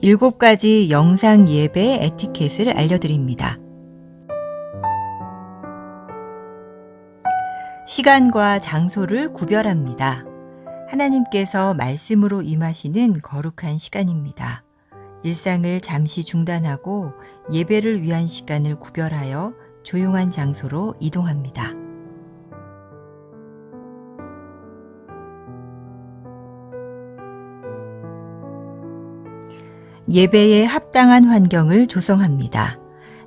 7가지 영상 예배 에티켓을 알려드립니다. 시간과 장소를 구별합니다. 하나님께서 말씀으로 임하시는 거룩한 시간입니다. 일상을 잠시 중단하고 예배를 위한 시간을 구별하여 조용한 장소로 이동합니다. 예배에 합당한 환경을 조성합니다.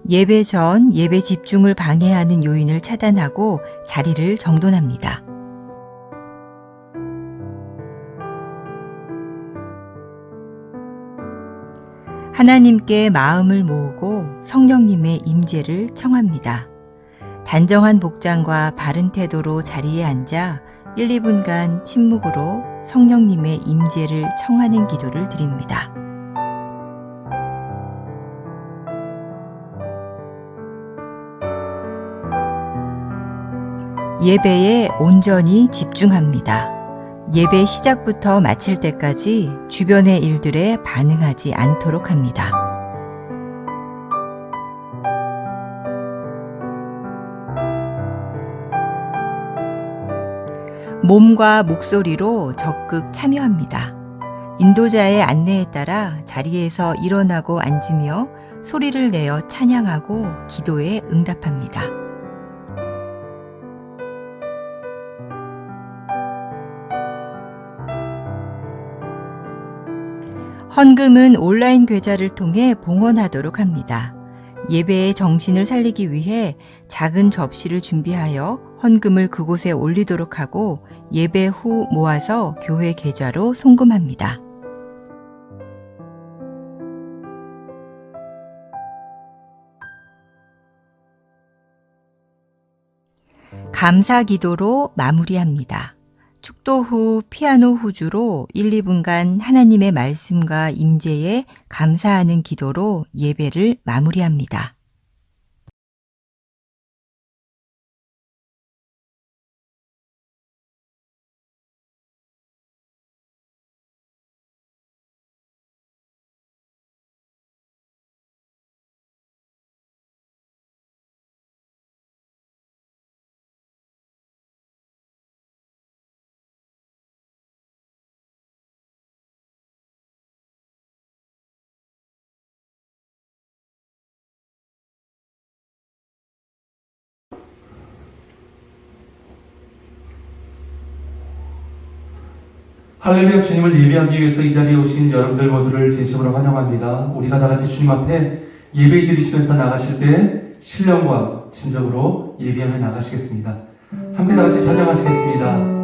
예배 전 예배 집중을 방해하는 요인을 차단하고 자리를 정돈합니다. 하나님께 마음을 모으고 성령님의 임재를 청합니다. 단정한 복장과 바른 태도로 자리에 앉아 1, 2분간 침묵으로 성령님의 임재를 청하는 기도를 드립니다. 예배에 온전히 집중합니다. 예배 시작부터 마칠 때까지 주변의 일들에 반응하지 않도록 합니다. 몸과 목소리로 적극 참여합니다. 인도자의 안내에 따라 자리에서 일어나고 앉으며 소리를 내어 찬양하고 기도에 응답합니다. 헌금은 온라인 계좌를 통해 봉헌하도록 합니다. 예배의 정신을 살리기 위해 작은 접시를 준비하여 헌금을 그곳에 올리도록 하고 예배 후 모아서 교회 계좌로 송금합니다. 감사 기도로 마무리합니다. 축도 후 피아노 후주로 1, 2분간 하나님의 말씀과 임재에 감사하는 기도로 예배를 마무리합니다. 할렐루야. 주님을 예배하기 위해서 이 자리에 오신 여러분들 모두를 진심으로 환영합니다. 우리가 다 같이 주님 앞에 예배 드리시면서 나가실 때 신령과 진정으로 예배하며 나가시겠습니다. 함께 다 같이 찬양하시겠습니다.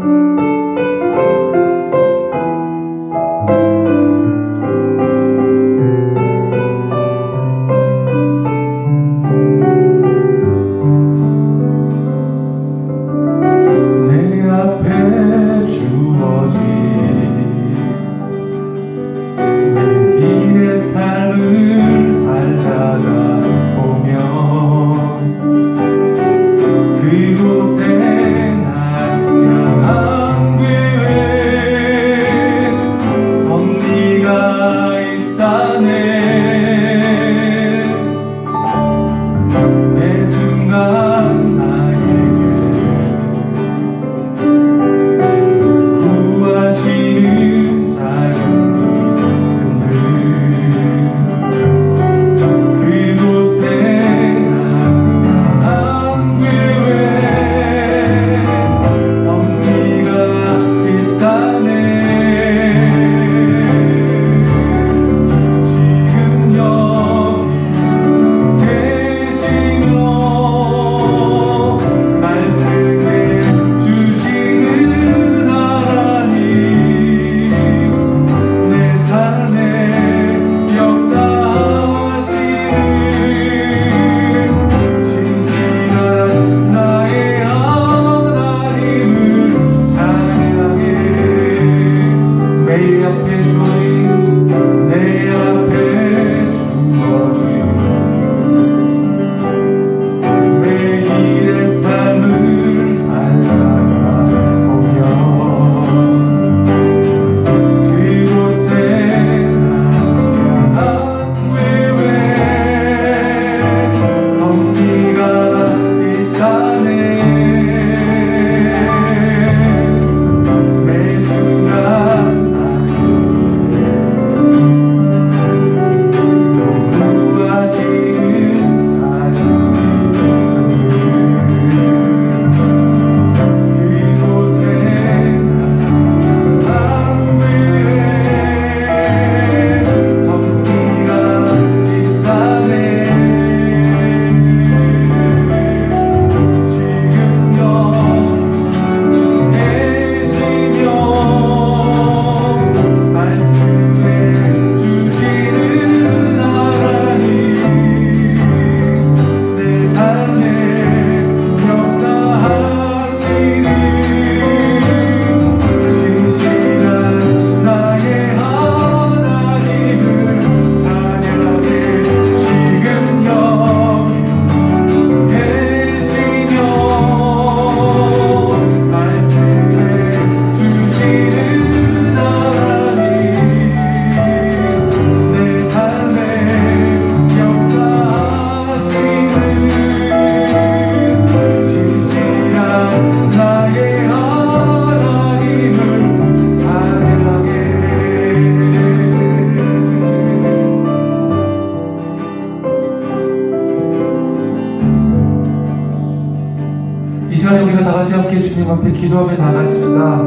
앞에 기도하며 나가십시다.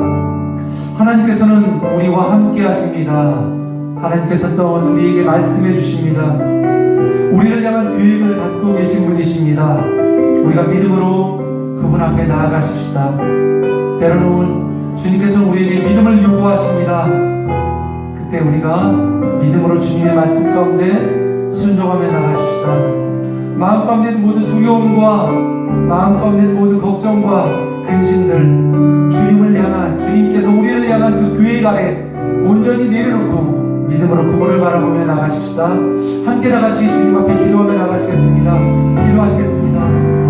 하나님께서는 우리와 함께 하십니다. 하나님께서 또 우리에게 말씀해 주십니다. 우리를 향한 계획을 갖고 계신 분이십니다. 우리가 믿음으로 그분 앞에 나아가십시다. 때로는 주님께서는 우리에게 믿음을 요구하십니다. 그때 우리가 믿음으로 주님의 말씀 가운데 순종하며 나가십시다. 마음 가운데 모든 두려움과 마음 가운데 모든 걱정과 근심들 주님을 향한, 주님께서 우리를 향한 그 계획 아래 온전히 내려놓고 믿음으로 그분을 바라보며 나가십시다. 함께 다같이 주님 앞에 기도하며 나가시겠습니다. 기도하시겠습니다.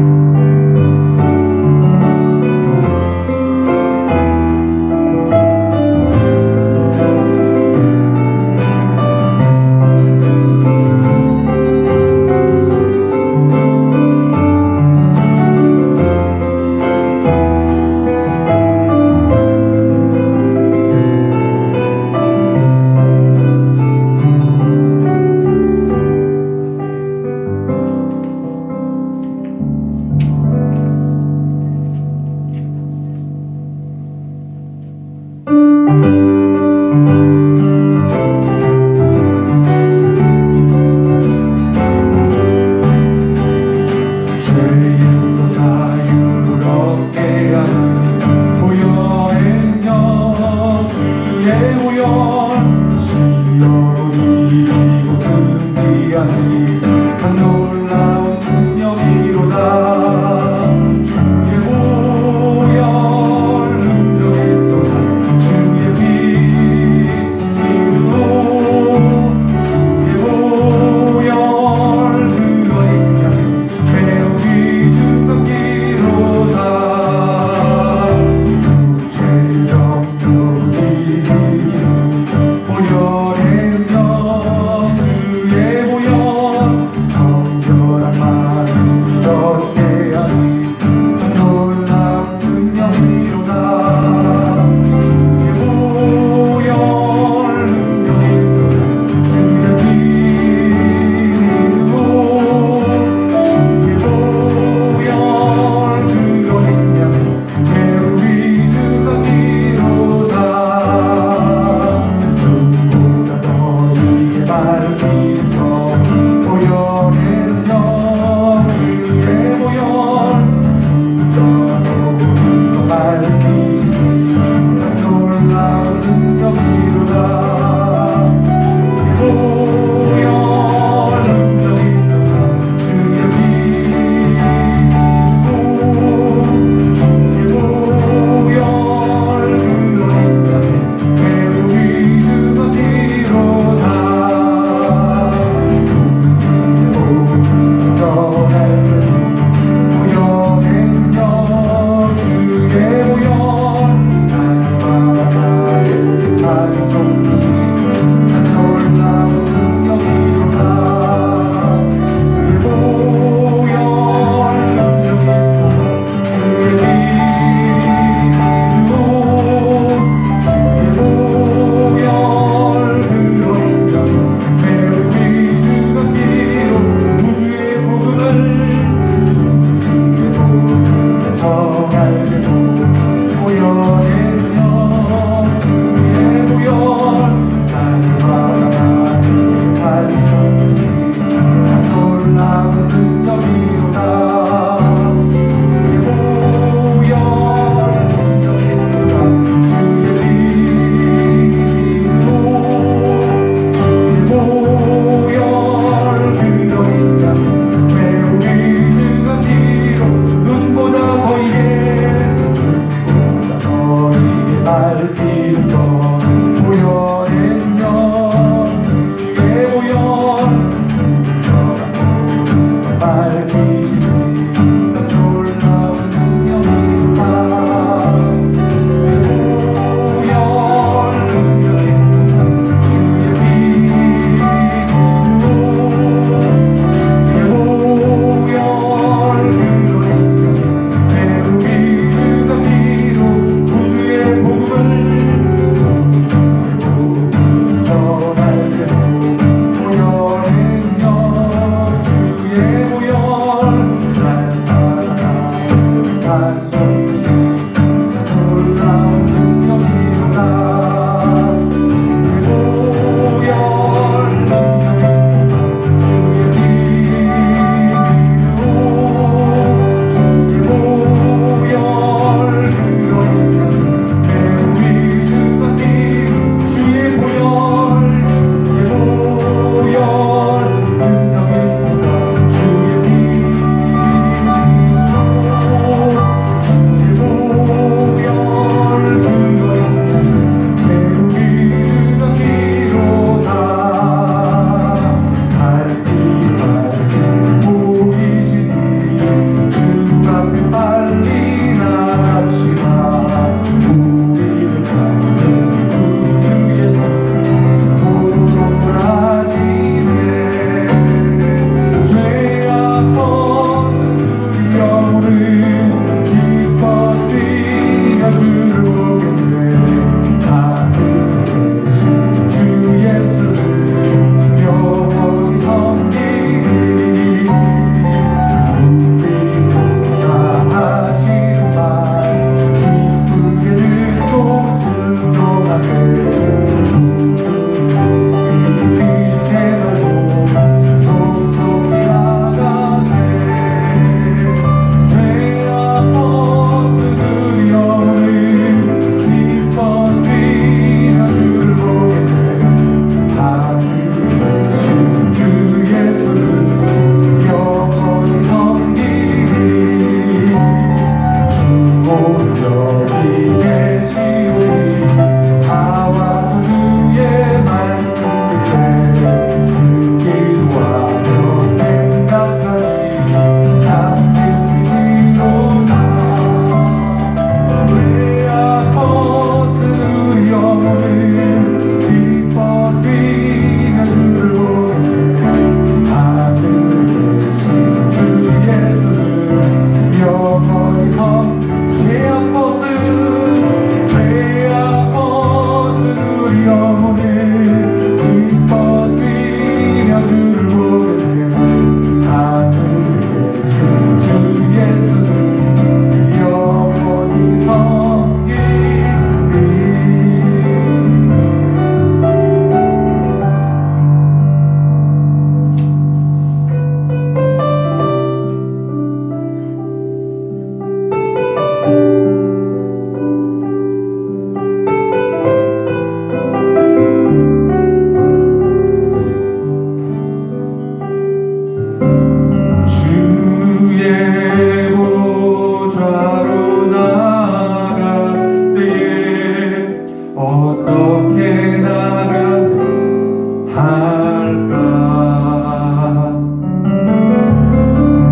어떻게 나가할까?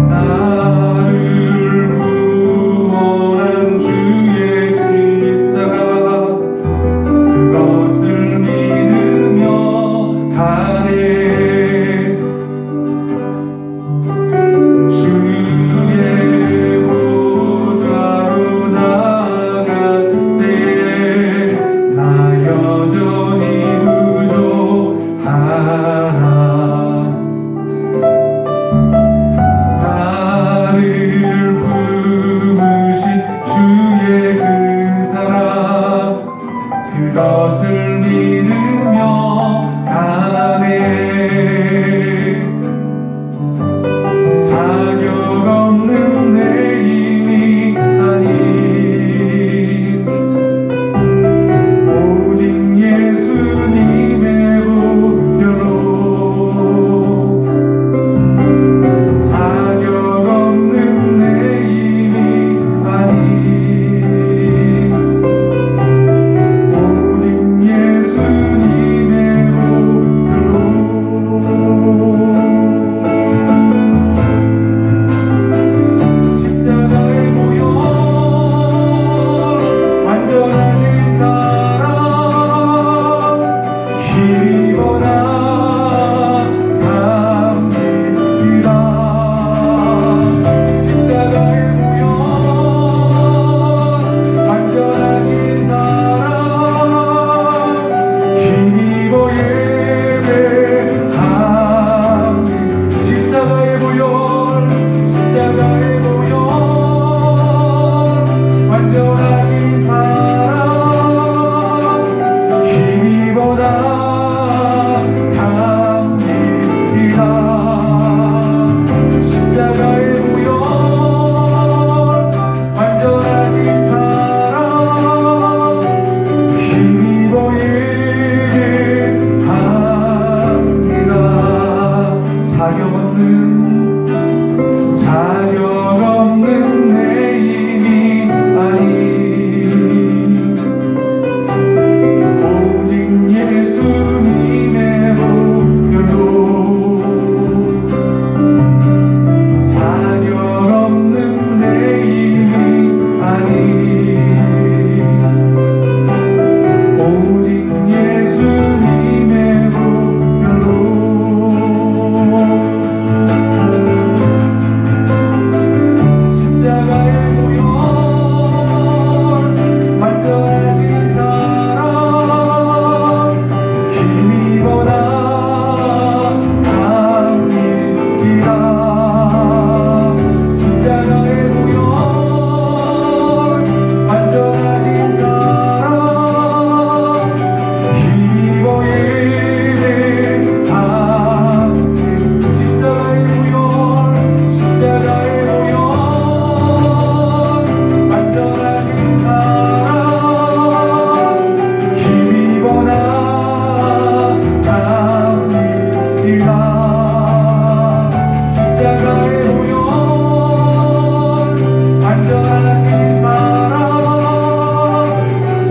나를 구원한 주의 십자가 그것을 믿으며 가네. 주의 보좌로 나갈 때에 나 여전히 부족하나. 나를 품으신 주의 그 사랑 그것을 믿으며 가네. 자격 없는 내 힘이 아닌 오직 예수님의 보혈로 자격 없는 내 힘이 아닌 오직 예수님의 보혈로 십자가의 보혈 완전하신 사랑 힘입어라 갑니다. 십자가의 보혈 완전하신 사랑 힘입어 예배합니다. 십자가의 보혈 십자가의 보혈 완전하신 사랑 힘입어라 갑니다. 십자가의 보혈 완전하신 사랑 힘입어 예배합니다. 자격 없는 내 힘이 아닌 오직 예수님의 보혈로 자격 없는 내 힘이 아닌 오직 예수님의 보혈로 십자가의 보혈 완전하신 사랑 힘입어라 갑니다. 십자가의 보혈 완전하신 사랑 힘입어 예배합니다. 십자가의 보혈 십자가의 보혈 완전하신 사랑 힘입어라 갑니다. 십자가의 보혈 완전하신 사랑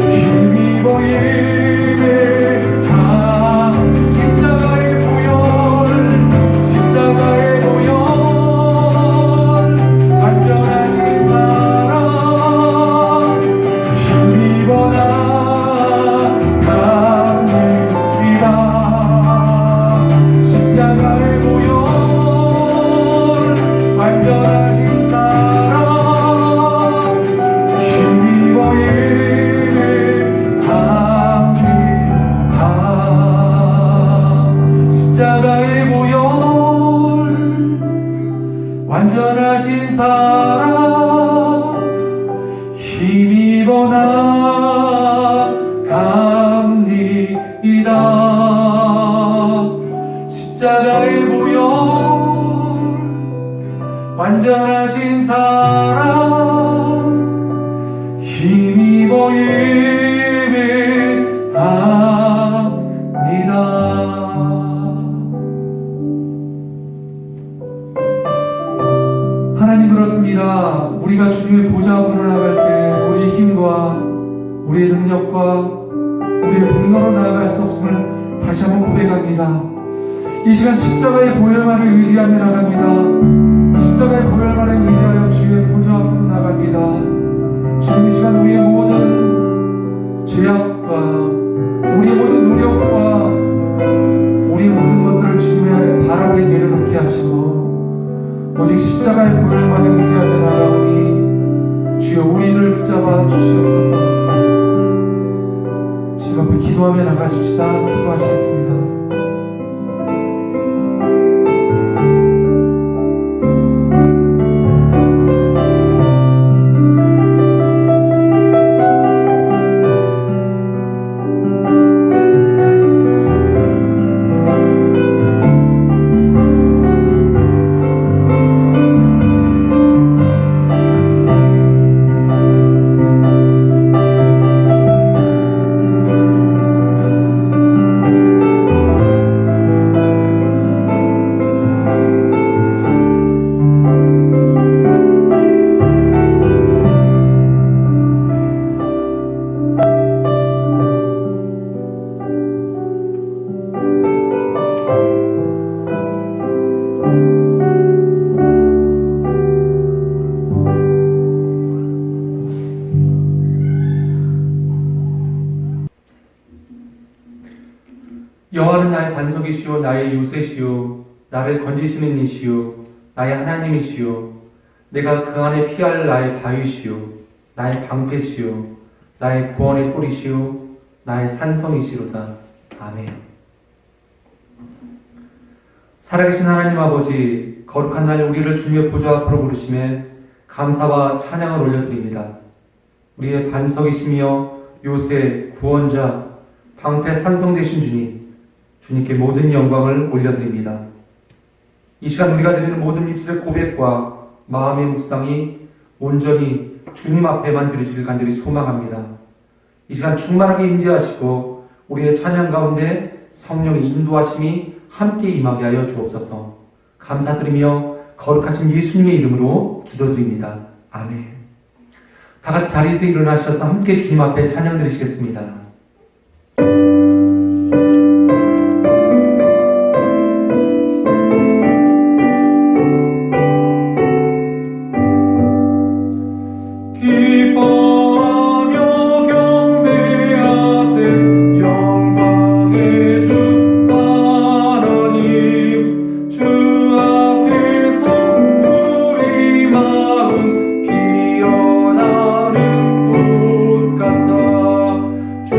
힘입어 예배합니다. 십자가의 보혈 십자가의 보혈 완전하신 사랑 힘입어라 갑니다. 십자가의 보혈 완전하신 사랑 힘입어 예배합니다. 십자가의 보혈 완전하신 사랑 힘입어 나갑니다. 십자가의 보혈 완전하신 사랑 힘입어 예배합니다. 하나님 그렇습니다. 우리가 주님의 보좌 앞으로 나갈 때 우리의 힘과 우리의 능력과 우리의 너로 나아갈 수 없음을 다시 한번 고백합니다. 이 시간 십자가의 보혈만을 의지하며 나갑니다. 십자가의 보혈만을 의지하여 주의 보좌 앞으로 나갑니다. 주님, 이 시간 우리의 모든 죄악과 우리의 모든 노력과 우리의 모든 것들을 주님의 발 아래 내려놓게 하시고 오직 십자가의 보혈만을 의지하며 나가오니 주여 우리를 붙잡아 주시옵소서. 주님 앞에 기도하며 나가십시다. 기도하시겠습니다. 여호와는 나의 반석이시오 나의 요새시오 나를 건지시는 이시오 나의 하나님이시오 내가 그 안에 피할 나의 바위시오 나의 방패시오 나의 구원의 뿌리시오 나의 산성이시로다. 아멘. 살아계신 하나님 아버지, 거룩한 날 우리를 주님의 보좌 앞으로 부르심에 감사와 찬양을 올려드립니다. 우리의 반석이시며 요새, 구원자, 방패 산성 되신 주님, 주님께 모든 영광을 올려드립니다. 이 시간 우리가 드리는 모든 입술의 고백과 마음의 묵상이 온전히 주님 앞에만 드려지길 간절히 소망합니다. 이 시간 충만하게 임재하시고 우리의 찬양 가운데 성령의 인도하심이 함께 임하게 하여 주옵소서. 감사드리며 거룩하신 예수님의 이름으로 기도드립니다. 아멘. 다 같이 자리에서 일어나셔서 함께 주님 앞에 찬양 드리시겠습니다. 주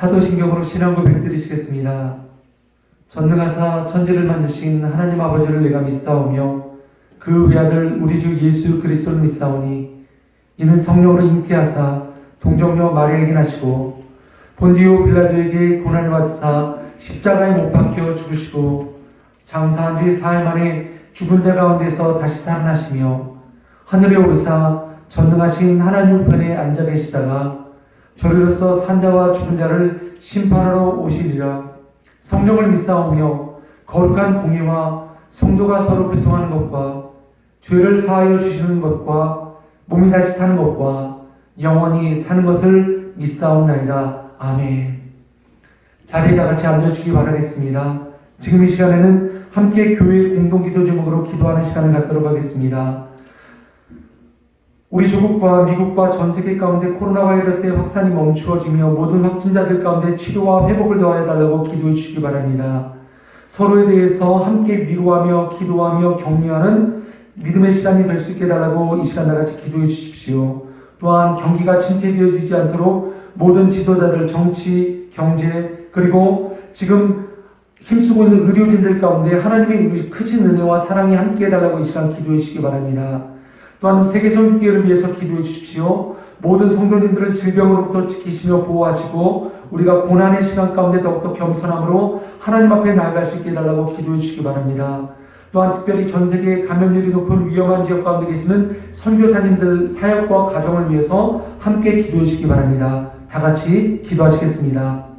사도신경으로 신앙 고백 드리시겠습니다. 전능하사 천지를 만드신 하나님 아버지를 내가 믿사오며 그 외아들 우리 주 예수 그리스도를 믿사오니 이는 성령으로 잉태하사 동정녀 마리아에게 나시고 본디오 빌라도에게 고난을 받으사 십자가에 못 박혀 죽으시고 장사한 지 사흘 만에 죽은 자 가운데서 다시 살아나시며 하늘에 오르사 전능하신 하나님 우편에 앉아 계시다가 저리로서 산자와 죽은 자를 심판하러 오시리라. 성령을 믿사오며 거룩한 공의와 성도가 서로 교통하는 것과 죄를 사하여 주시는 것과 몸이 다시 사는 것과 영원히 사는 것을 믿사옵나이다. 아멘. 자리에 다 같이 앉아주시기 바라겠습니다. 지금 이 시간에는 함께 교회 공동기도 제목으로 기도하는 시간을 갖도록 하겠습니다. 우리 조국과 미국과 전 세계 가운데 코로나 바이러스의 확산이 멈추어지며 모든 확진자들 가운데 치료와 회복을 더하여 달라고 기도해 주시기 바랍니다. 서로에 대해서 함께 위로하며 기도하며 격려하는 믿음의 시간이 될 수 있게 해달라고 이 시간 나같이 기도해 주십시오. 또한 경기가 침체되어지지 않도록 모든 지도자들, 정치, 경제, 그리고 지금 힘쓰고 있는 의료진들 가운데 하나님의 크신 은혜와 사랑이 함께 해달라고 이 시간 기도해 주시기 바랍니다. 또한 세계 선교회를 위해서 기도해 주십시오. 모든 성도님들을 질병으로부터 지키시며 보호하시고 우리가 고난의 시간 가운데 더욱더 겸손함으로 하나님 앞에 나아갈 수 있게 해달라고 기도해 주시기 바랍니다. 또한 특별히 전 세계에 감염률이 높은 위험한 지역 가운데 계시는 선교사님들 사역과 가정을 위해서 함께 기도해 주시기 바랍니다. 다 같이 기도하시겠습니다.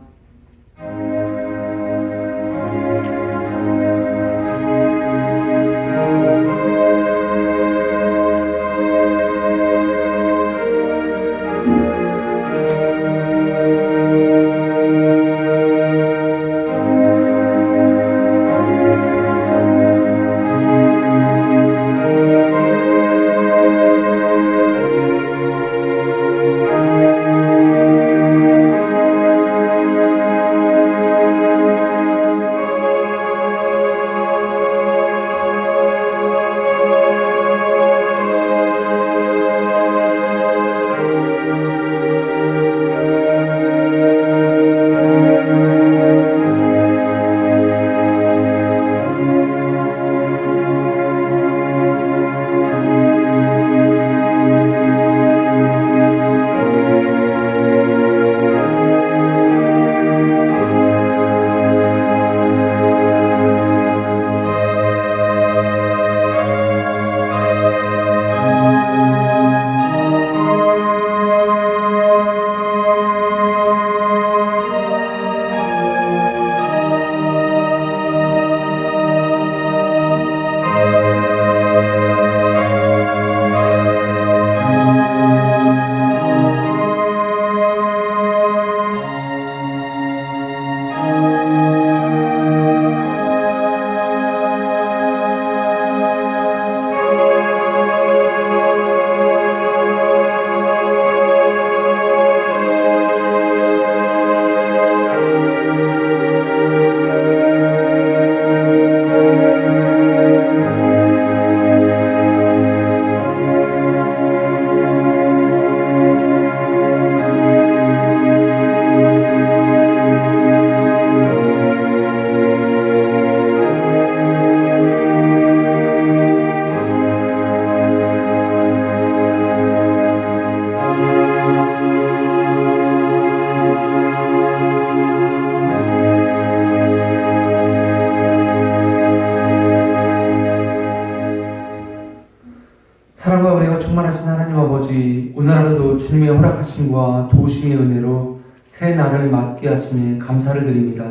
사랑과 은혜가 충만하신 하나님 아버지, 오늘 하루도 주님의 허락하심과 도우심의 은혜로 새 날을 맞게 하심에 감사를 드립니다.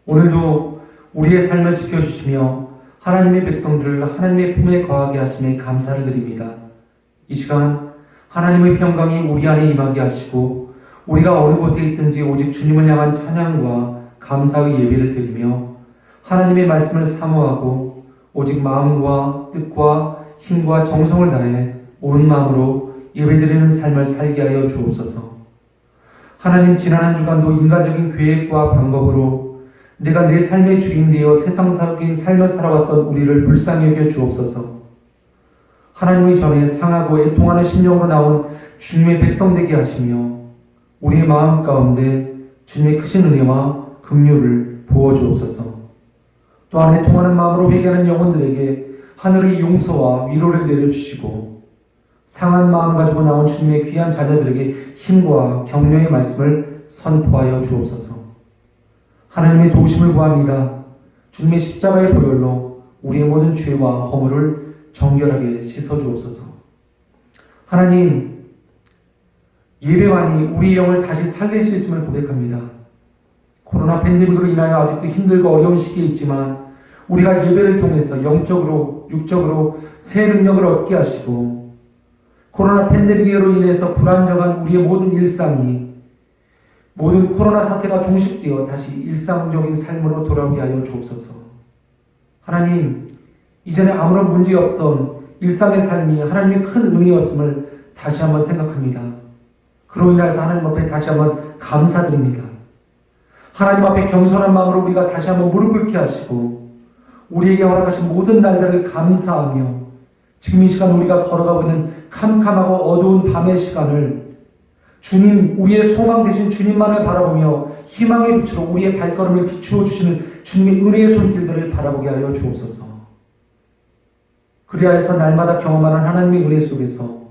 오늘도 우리의 삶을 지켜주시며 하나님의 백성들을 하나님의 품에 거하게 하심에 감사를 드립니다. 이 시간 하나님의 평강이 우리 안에 임하게 하시고 우리가 어느 곳에 있든지 오직 주님을 향한 찬양과 감사의 예배를 드리며 하나님의 말씀을 사모하고 오직 마음과 뜻과 힘과 정성을 다해 온 마음으로 예배드리는 삶을 살게 하여 주옵소서. 하나님, 지난 한 주간도 인간적인 계획과 방법으로 내가 내 삶의 주인 되어 세상적인 삶을 살아왔던 우리를 불쌍히 여겨 주옵소서. 하나님의 전에 상하고 애통하는 심령으로 나온 주님의 백성 되게 하시며 우리의 마음 가운데 주님의 크신 은혜와 긍휼을 부어주옵소서. 또한 애통하는 마음으로 회개하는 영혼들에게 하늘의 용서와 위로를 내려주시고 상한 마음 가지고 나온 주님의 귀한 자녀들에게 힘과 격려의 말씀을 선포하여 주옵소서. 하나님의 도우심을 구합니다. 주님의 십자가의 보혈로 우리의 모든 죄와 허물을 정결하게 씻어주옵소서. 하나님, 예배만이 우리의 영을 다시 살릴 수 있음을 고백합니다. 코로나 팬데믹으로 인하여 아직도 힘들고 어려운 시기에 있지만 우리가 예배를 통해서 영적으로, 육적으로 새 능력을 얻게 하시고 코로나 팬데믹으로 인해서 불안정한 우리의 모든 일상이 모든 코로나 사태가 종식되어 다시 일상적인 삶으로 돌아오게 하여 주옵소서. 하나님, 이전에 아무런 문제 없던 일상의 삶이 하나님의 큰 은혜였음을 다시 한번 생각합니다. 그로 인해서 하나님 앞에 다시 한번 감사드립니다. 하나님 앞에 겸손한 마음으로 우리가 다시 한번 무릎 꿇게 하시고 우리에게 허락하신 모든 날들을 감사하며 지금 이 시간 우리가 걸어가고 있는 캄캄하고 어두운 밤의 시간을 주님, 우리의 소망 되신 주님만을 바라보며 희망의 빛으로 우리의 발걸음을 비추어 주시는 주님의 은혜의 손길들을 바라보게 하여 주옵소서. 그리하여서 날마다 경험하는 하나님의 은혜 속에서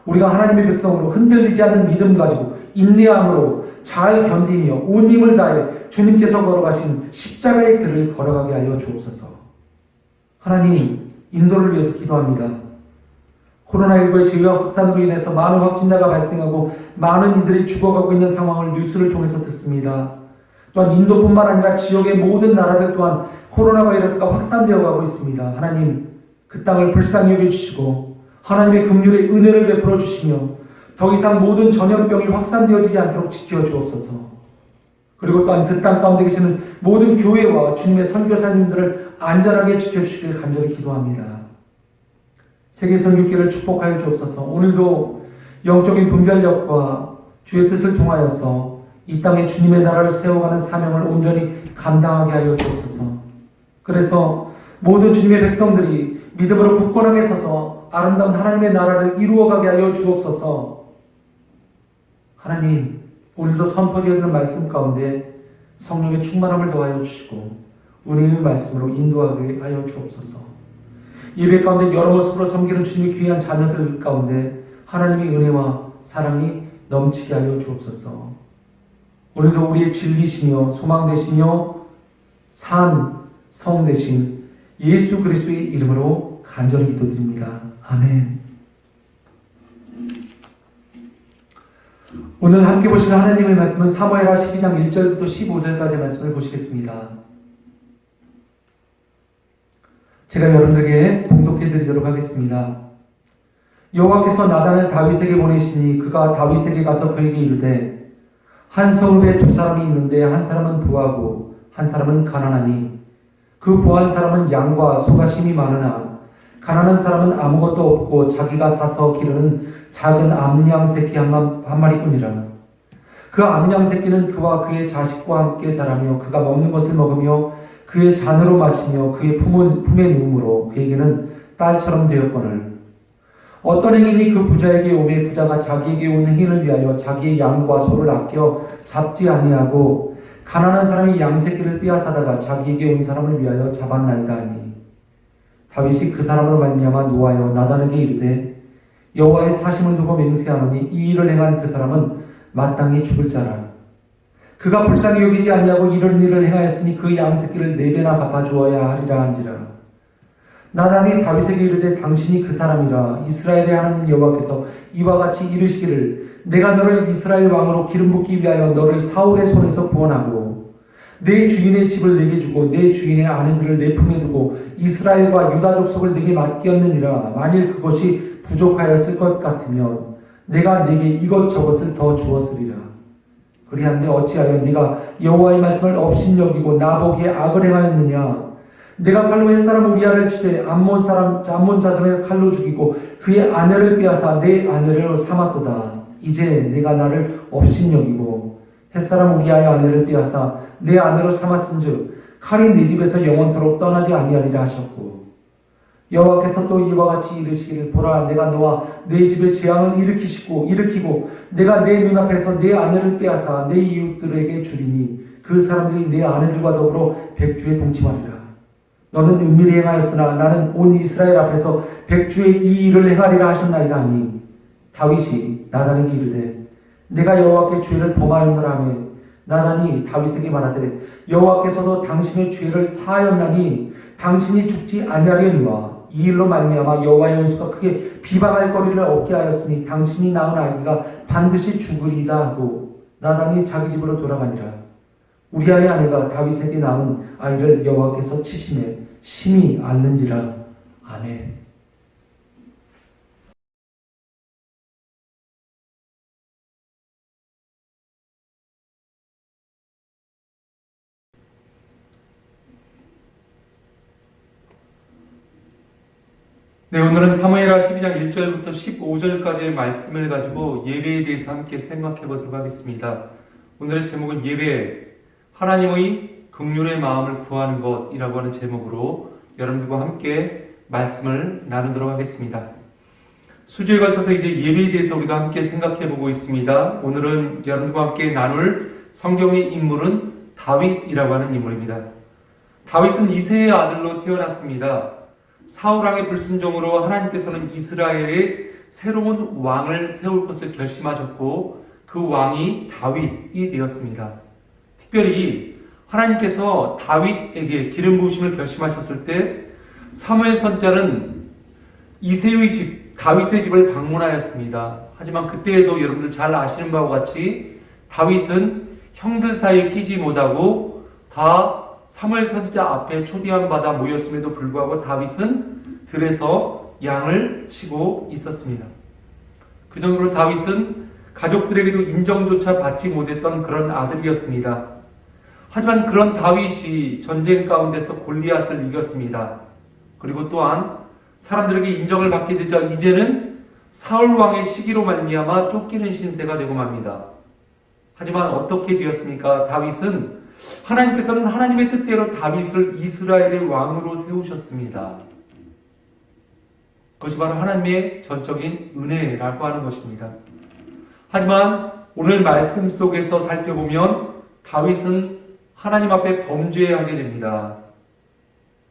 우리가 하나님의 백성으로 흔들리지 않는 믿음 가지고 인내함으로 잘 견디며 온 힘을 다해 주님께서 걸어가신 십자가의 길을 걸어가게 하여 주옵소서. 하나님, 인도를 위해서 기도합니다. 코로나19의 재유와 확산으로 인해서 많은 확진자가 발생하고 많은 이들이 죽어가고 있는 상황을 뉴스를 통해서 듣습니다. 또한 인도뿐만 아니라 지역의 모든 나라들 또한 코로나 바이러스가 확산되어 가고 있습니다. 하나님, 그 땅을 불쌍히 여겨주시고 하나님의 긍휼의 은혜를 베풀어 주시며 더 이상 모든 전염병이 확산되어지지 않도록 지켜주옵소서. 그리고 또한 그 땅 가운데 계시는 모든 교회와 주님의 선교사님들을 안전하게 지켜주시길 간절히 기도합니다. 세계 선교기를 축복하여 주옵소서. 오늘도 영적인 분별력과 주의 뜻을 통하여서 이 땅에 주님의 나라를 세워가는 사명을 온전히 감당하게 하여 주옵소서. 그래서 모든 주님의 백성들이 믿음으로 굳건하게 서서 아름다운 하나님의 나라를 이루어가게 하여 주옵소서. 하나님, 오늘도 선포되어지는 말씀 가운데 성령의 충만함을 더하여 주시고 은혜의 말씀으로 인도하게 하여 주옵소서. 예배 가운데 여러 모습으로 섬기는 주님의 귀한 자녀들 가운데 하나님의 은혜와 사랑이 넘치게 하여 주옵소서. 오늘도 우리의 진리시며 소망 되시며 산 성 되신 예수 그리스도의 이름으로 간절히 기도드립니다. 아멘. 오늘 함께 보실 하나님의 말씀은 사무엘하 12장 1절부터 15절까지 말씀을 보시겠습니다. 제가 여러분들에게 봉독해 드리도록 하겠습니다. 여호와께서 나단을 다윗에게 보내시니 그가 다윗에게 가서 그에게 이르되 한 성읍에 두 사람이 있는데 한 사람은 부하고 한 사람은 가난하니 그 부한 사람은 양과 소가 심이 많으나 가난한 사람은 아무것도 없고 자기가 사서 기르는 작은 암양 새끼 한 마리뿐이라. 그 암양 새끼는 그와 그의 자식과 함께 자라며 그가 먹는 것을 먹으며 그의 잔으로 마시며 그의 품에 누움으로 그에게는 딸처럼 되었거늘 어떤 행인이 그 부자에게 오매 부자가 자기에게 온 행인을 위하여 자기의 양과 소를 아껴 잡지 아니하고 가난한 사람이 양 새끼를 빼앗아다가 자기에게 온 사람을 위하여 잡았나이다 하니 다윗이 그 사람으로 말미암아 노하여 나단에게 이르되 여호와의 사심을 두고 맹세하노니 이 일을 행한 그 사람은 마땅히 죽을 자라. 그가 불쌍히 여기지 아니하고 이런 일을 행하였으니 그 양 새끼를 4배나 갚아주어야 하리라 한지라. 나단이 다윗에게 이르되 당신이 그 사람이라. 이스라엘의 하나님 여호와께서 이와 같이 이르시기를 내가 너를 이스라엘 왕으로 기름 붓기 위하여 너를 사울의 손에서 구원하고 내 주인의 집을 내게 주고 내 주인의 아내들을 내 품에 두고 이스라엘과 유다 족속을 내게 맡겼느니라. 만일 그것이 부족하였을 것 같으면 내가 네게 이것저것을 더 주었으리라. 그리한데 어찌하여 네가 여호와의 말씀을 업신여기고 나보기에 악을 행하였느냐. 내가 칼로 햇사람 우리아를 치되 암몬 자손의 칼로 죽이고 그의 아내를 빼앗아 내 아내로 삼았도다. 이제 내가 나를 업신여기고 햇사람 우리아의 아내를 빼앗아 내 아내로 삼았은즉 칼이 네 집에서 영원토록 떠나지 아니하리라 하셨고 여호와께서 또 이와 같이 이르시기를 보라 내가 너와 내 집에 재앙을 일으키고 내가 내 눈앞에서 내 아내를 빼앗아 내 이웃들에게 주리니 그 사람들이 내 아내들과 더불어 백주에 동침하리라. 너는 은밀히 행하였으나 나는 온 이스라엘 앞에서 백주의 이 일을 행하리라 하셨나이다 하니 다윗이 나단에게 이르되 내가 여호와께 죄를 범하였노라 하며 나단이 다윗에게 말하되 여호와께서도 당신의 죄를 사하였나니 당신이 죽지 아니하려니와 이 일로 말미암아 여호와의 원수가 크게 비방할 거리를 얻게 하였으니 당신이 낳은 아기가 반드시 죽으리이다 하고 나단이 자기 집으로 돌아가니라. 우리아의 아내가 다윗에게 낳은 아이를 여호와께서 치심에 심히 앓는지라. 아멘. 네, 오늘은 사무엘하 12장 1절부터 15절까지의 말씀을 가지고 예배에 대해서 함께 생각해 보도록 하겠습니다. 오늘의 제목은 예배, 하나님의 긍휼의 마음을 구하는 것이라고 하는 제목으로 여러분들과 함께 말씀을 나누도록 하겠습니다. 수주에 걸쳐서 이제 예배에 대해서 우리가 함께 생각해 보고 있습니다. 오늘은 여러분들과 함께 나눌 성경의 인물은 다윗이라고 하는 인물입니다. 다윗은 이새의 아들로 태어났습니다. 사울왕의 불순종으로 하나님께서는 이스라엘에 새로운 왕을 세울 것을 결심하셨고 그 왕이 다윗이 되었습니다. 특별히 하나님께서 다윗에게 기름 부으심을 결심하셨을 때 사무엘 선지자는 이새의 집, 다윗의 집을 방문하였습니다. 하지만 그때에도 여러분들 잘 아시는 바와 같이 다윗은 형들 사이에 끼지 못하고 다 사무엘 선지자 앞에 초대함 받아 모였음에도 불구하고 다윗은 들에서 양을 치고 있었습니다. 그 정도로 다윗은 가족들에게도 인정조차 받지 못했던 그런 아들이었습니다. 하지만 그런 다윗이 전쟁 가운데서 골리앗을 이겼습니다. 그리고 또한 사람들에게 인정을 받게 되자 이제는 사울 왕의 시기로 말미암아 쫓기는 신세가 되고 맙니다. 하지만 어떻게 되었습니까? 다윗은 하나님께서는 하나님의 뜻대로 다윗을 이스라엘의 왕으로 세우셨습니다. 그것이 바로 하나님의 전적인 은혜라고 하는 것입니다. 하지만 오늘 말씀 속에서 살펴보면 다윗은 하나님 앞에 범죄하게 됩니다.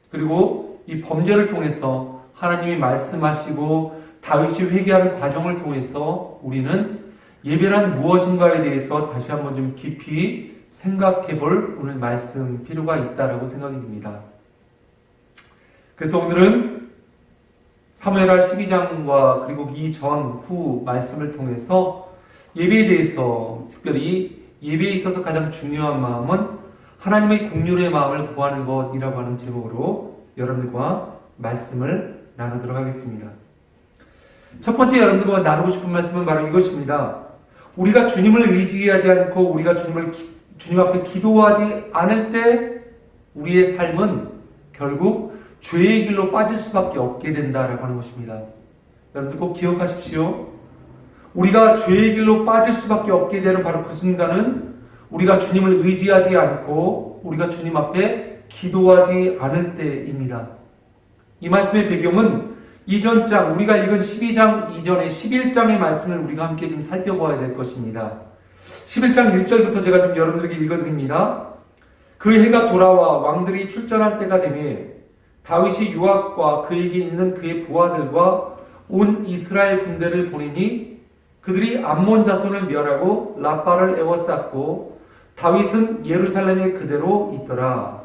그리고 이 범죄를 통해서 하나님이 말씀하시고 다윗이 회개하는 과정을 통해서 우리는 예배란 무엇인가에 대해서 다시 한번 좀 깊이 생각해 볼 오늘 말씀 필요가 있다라고 생각이 듭니다. 그래서 오늘은 사무엘하 12장과 그리고 이 후 말씀을 통해서 예배에 대해서 특별히 예배에 있어서 가장 중요한 마음은 하나님의 긍휼의 마음을 구하는 것이라고 하는 제목으로 여러분들과 말씀을 나누도록 하겠습니다. 첫 번째 여러분들과 나누고 싶은 말씀은 바로 이것입니다. 우리가 주님을 의지하지 않고 우리가 주님 앞에 기도하지 않을 때 우리의 삶은 결국 죄의 길로 빠질 수밖에 없게 된다라고 하는 것입니다. 여러분들 꼭 기억하십시오. 우리가 죄의 길로 빠질 수밖에 없게 되는 바로 그 순간은 우리가 주님을 의지하지 않고 우리가 주님 앞에 기도하지 않을 때입니다. 이 말씀의 배경은 이전 장, 우리가 읽은 12장 이전에 11장의 말씀을 우리가 함께 좀 살펴봐야 될 것입니다. 11장 1절부터 제가 좀 여러분들에게 읽어드립니다. 그 해가 돌아와 왕들이 출전할 때가 되매 다윗이 요압과 그에게 있는 그의 부하들과 온 이스라엘 군대를 보내니 그들이 암몬 자손을 멸하고 라빠를 에워쌌고 다윗은 예루살렘에 그대로 있더라.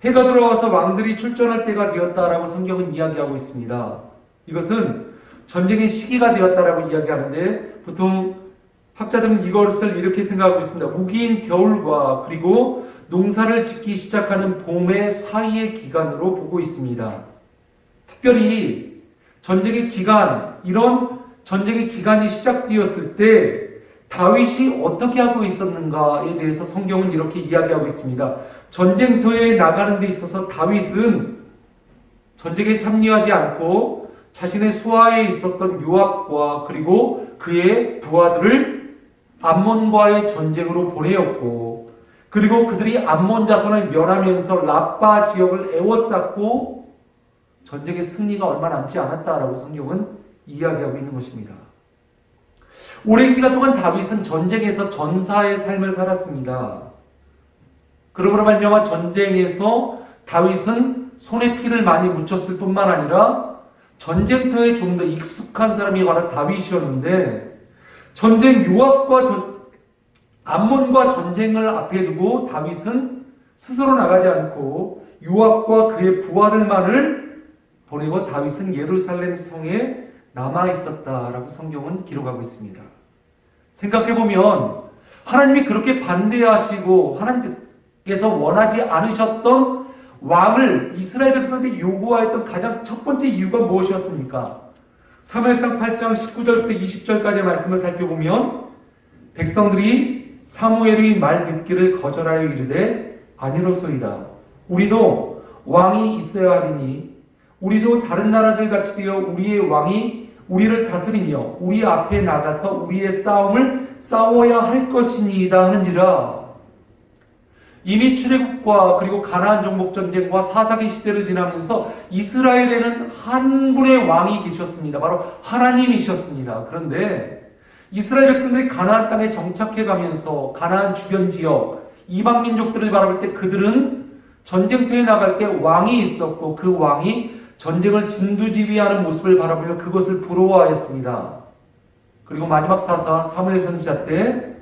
해가 들어와서 왕들이 출전할 때가 되었다라고 성경은 이야기하고 있습니다. 이것은 전쟁의 시기가 되었다라고 이야기하는데 보통 학자들은 이것을 이렇게 생각하고 있습니다. 우기인 겨울과 그리고 농사를 짓기 시작하는 봄의 사이의 기간으로 보고 있습니다. 특별히 전쟁의 기간, 이런 전쟁의 기간이 시작되었을 때 다윗이 어떻게 하고 있었는가에 대해서 성경은 이렇게 이야기하고 있습니다. 전쟁터에 나가는 데 있어서 다윗은 전쟁에 참여하지 않고 자신의 수하에 있었던 요압과 그리고 그의 부하들을 암몬과의 전쟁으로 보내었고 그리고 그들이 암몬 자손을 멸하면서 라빠 지역을 에워쌌고 전쟁의 승리가 얼마 남지 않았다라고 성경은 이야기하고 있는 것입니다. 오랜 기간 동안 다윗은 전쟁에서 전사의 삶을 살았습니다. 그러므로 말미암아 전쟁에서 다윗은 손에 피를 많이 묻혔을 뿐만 아니라 전쟁터에 좀 더 익숙한 사람이 바로 다윗이었는데, 전쟁 요압과 암몬과 전쟁을 앞에 두고 다윗은 스스로 나가지 않고 요압과 그의 부하들만을 보내고 다윗은 예루살렘 성에 남아 있었다라고 성경은 기록하고 있습니다. 생각해보면 하나님이 그렇게 반대하시고 하나님께서 원하지 않으셨던 왕을 이스라엘 백성들이 요구하였던 가장 첫 번째 이유가 무엇이었습니까? 사무엘상 8장 19절부터 20절까지의 말씀을 살펴보면 백성들이 사무엘의 말 듣기를 거절하여 이르되 아니로소이다. 우리도 왕이 있어야 하리니 우리도 다른 나라들 같이 되어 우리의 왕이 우리를 다스리며 우리 앞에 나가서 우리의 싸움을 싸워야 할 것이니이다 하는지라. 이미 출애굽과 그리고 가나안 정복 전쟁과 사사기 시대를 지나면서 이스라엘에는 한 분의 왕이 계셨습니다. 바로 하나님이셨습니다. 그런데 이스라엘 백성들이 가나안 땅에 정착해 가면서 가나안 주변 지역 이방 민족들을 바라볼 때 그들은 전쟁터에 나갈 때 왕이 있었고 그 왕이 전쟁을 진두지휘하는 모습을 바라보며 그것을 부러워하였습니다. 그리고 마지막 사사 사무엘 선지자 때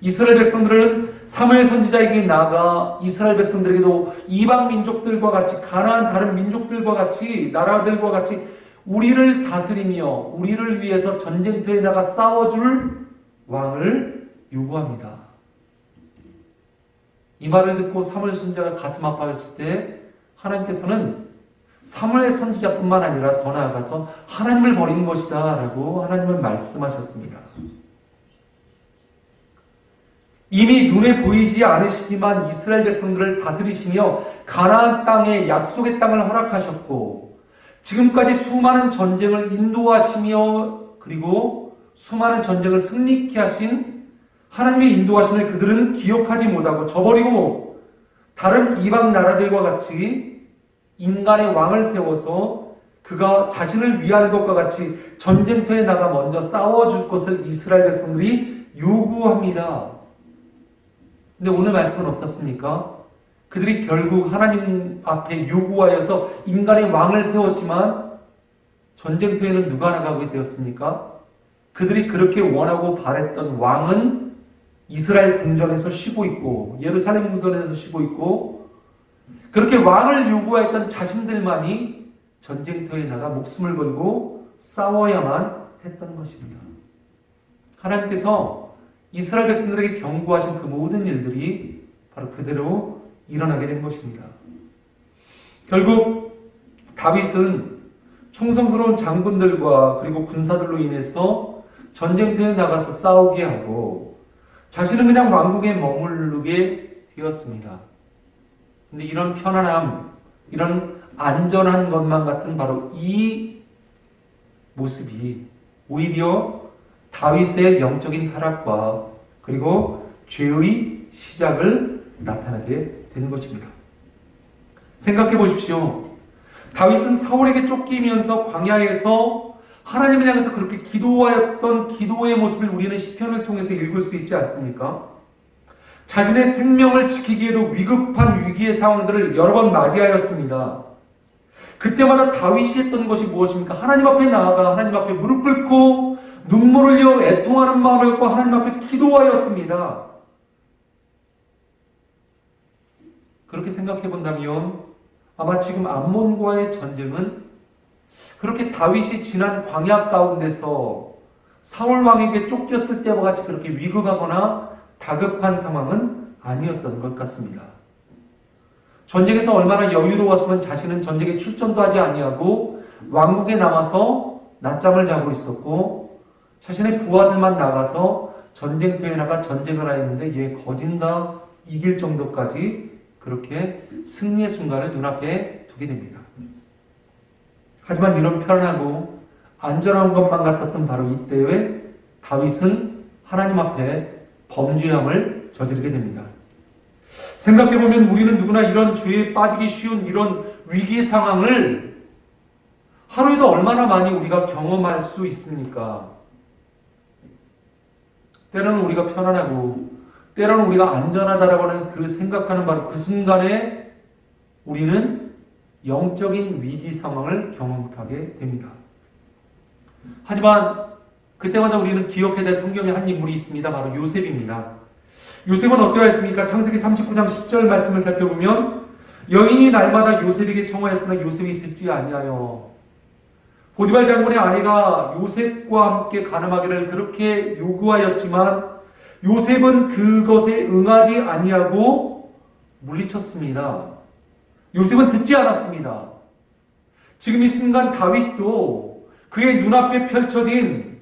이스라엘 백성들은 사무엘 선지자에게 나아가 이스라엘 백성들에게도 이방 민족들과 같이 가나안 다른 민족들과 같이 나라들과 같이 우리를 다스리며 우리를 위해서 전쟁터에 나가 싸워줄 왕을 요구합니다. 이 말을 듣고 사무엘 선지자가 가슴 아파했을 때 하나님께서는 사무엘 선지자뿐만 아니라 더 나아가서 하나님을 버린 것이다 라고 하나님은 말씀하셨습니다. 이미 눈에 보이지 않으시지만 이스라엘 백성들을 다스리시며 가나안 땅에 약속의 땅을 허락하셨고 지금까지 수많은 전쟁을 인도하시며 그리고 수많은 전쟁을 승리케 하신 하나님의 인도하심을 그들은 기억하지 못하고 저버리고 다른 이방 나라들과 같이 인간의 왕을 세워서 그가 자신을 위하는 것과 같이 전쟁터에 나가 먼저 싸워줄 것을 이스라엘 백성들이 요구합니다. 근데 오늘 말씀은 어떻습니까? 그들이 결국 하나님 앞에 요구하여서 인간의 왕을 세웠지만 전쟁터에는 누가 나가게 되었습니까? 그들이 그렇게 원하고 바랬던 왕은 이스라엘 궁전에서 쉬고 있고 예루살렘 궁전에서 쉬고 있고 그렇게 왕을 요구하였던 자신들만이 전쟁터에 나가 목숨을 걸고 싸워야만 했던 것입니다. 하나님께서 이스라엘 백성들에게 경고하신 그 모든 일들이 바로 그대로 일어나게 된 것입니다. 결국 다윗은 충성스러운 장군들과 그리고 군사들로 인해서 전쟁터에 나가서 싸우게 하고 자신은 그냥 왕국에 머무르게 되었습니다. 근데 이런 편안함, 이런 안전한 것만 같은 바로 이 모습이 오히려 다윗의 영적인 타락과 그리고 죄의 시작을 나타나게 된 것입니다. 생각해 보십시오. 다윗은 사울에게 쫓기면서 광야에서 하나님을 향해서 그렇게 기도하였던 기도의 모습을 우리는 시편을 통해서 읽을 수 있지 않습니까? 자신의 생명을 지키기에도 위급한 위기의 상황들을 여러 번 맞이하였습니다. 그때마다 다윗이 했던 것이 무엇입니까? 하나님 앞에 나아가 하나님 앞에 무릎 꿇고 눈물을 흘려 애통하는 마음을 갖고 하나님 앞에 기도하였습니다. 그렇게 생각해 본다면 아마 지금 암몬과의 전쟁은 그렇게 다윗이 지난 광야 가운데서 사울 왕에게 쫓겼을 때와 같이 그렇게 위급하거나 다급한 상황은 아니었던 것 같습니다. 전쟁에서 얼마나 여유로웠으면 자신은 전쟁에 출전도 하지 아니하고 왕국에 남아서 낮잠을 자고 있었고 자신의 부하들만 나가서 전쟁터에 나가 전쟁을 하였는데 얘 거진다 이길 정도까지 그렇게 승리의 순간을 눈앞에 두게 됩니다. 하지만 이런 편하고 안전한 것만 같았던 바로 이때에 다윗은 하나님 앞에 범죄함을 저지르게 됩니다. 생각해보면 우리는 누구나 이런 죄에 빠지기 쉬운 이런 위기 상황을 하루에도 얼마나 많이 우리가 경험할 수 있습니까? 때로는 우리가 편안하고 때로는 우리가 안전하다라고 하는 그 생각하는 바로 그 순간에 우리는 영적인 위기 상황을 경험하게 됩니다. 하지만 그때마다 우리는 기억해야 될 성경의 한 인물이 있습니다. 바로 요셉입니다. 요셉은 어떠했습니까? 창세기 39장 10절 말씀을 살펴보면 여인이 날마다 요셉에게 청하였으나 요셉이 듣지 아니하여 보디발 장군의 아내가 요셉과 함께 가늠하기를 그렇게 요구하였지만 요셉은 그것에 응하지 아니하고 물리쳤습니다. 요셉은 듣지 않았습니다. 지금 이 순간 다윗도 그의 눈앞에 펼쳐진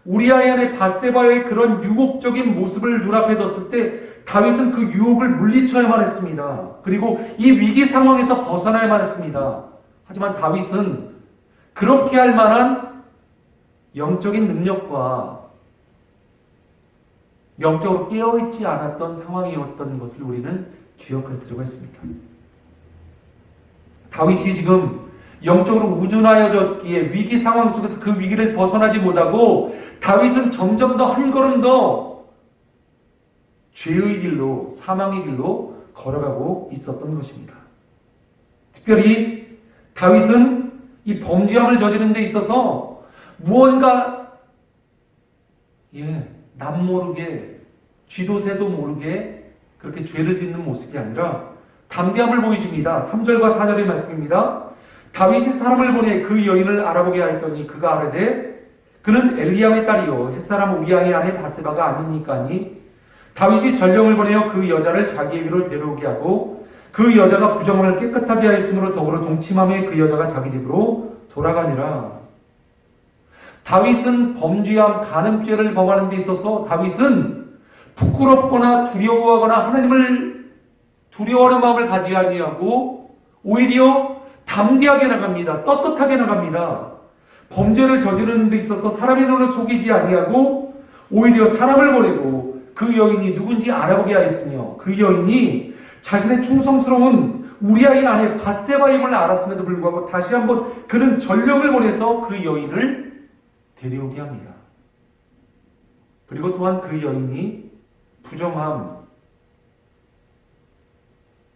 우리아의 아내 밧세바의 그런 유혹적인 모습을 눈앞에 뒀을 때 다윗은 그 유혹을 물리쳐야만 했습니다. 그리고 이 위기 상황에서 벗어나야만 했습니다. 하지만 다윗은 그렇게 할 만한 영적인 능력과 영적으로 깨어있지 않았던 상황이었던 것을 우리는 기억할 필요가 있습니다. 다윗이 지금 영적으로 우둔하여졌기에 위기 상황 속에서 그 위기를 벗어나지 못하고 다윗은 점점 더 한 걸음 더 죄의 길로, 사망의 길로 걸어가고 있었던 것입니다. 특별히 다윗은 이 범죄함을 저지른 데 있어서 무언가 남모르게 쥐도 새도 모르게 그렇게 죄를 짓는 모습이 아니라 담대함을 보여줍니다. 3절과 4절의 말씀입니다. 다윗이 사람을 보내 그 여인을 알아보게 하였더니 그가 아뢰되 그는 엘리암의 딸이요 햇사람 우리아의 아내 밧세바가 아니니까니 다윗이 전령을 보내어 그 여자를 자기에게로 데려오게 하고 그 여자가 부정을 깨끗하게 하였으므로 더불어 동침함에 그 여자가 자기 집으로 돌아가니라. 다윗은 범죄함, 간음죄를 범하는 데 있어서 다윗은 부끄럽거나 두려워하거나 하나님을 두려워하는 마음을 가지 아니하고 오히려 담대하게 나갑니다. 떳떳하게 나갑니다. 범죄를 저지르는 데 있어서 사람의 눈을 속이지 아니하고 오히려 사람을 보내고 그 여인이 누군지 알아보게 하였으며 그 여인이 자신의 충성스러운 우리아의 아내 밧세바임을 알았음에도 불구하고 다시 한번 그는 전령을 보내서 그 여인을 데려오게 합니다. 그리고 또한 그 여인이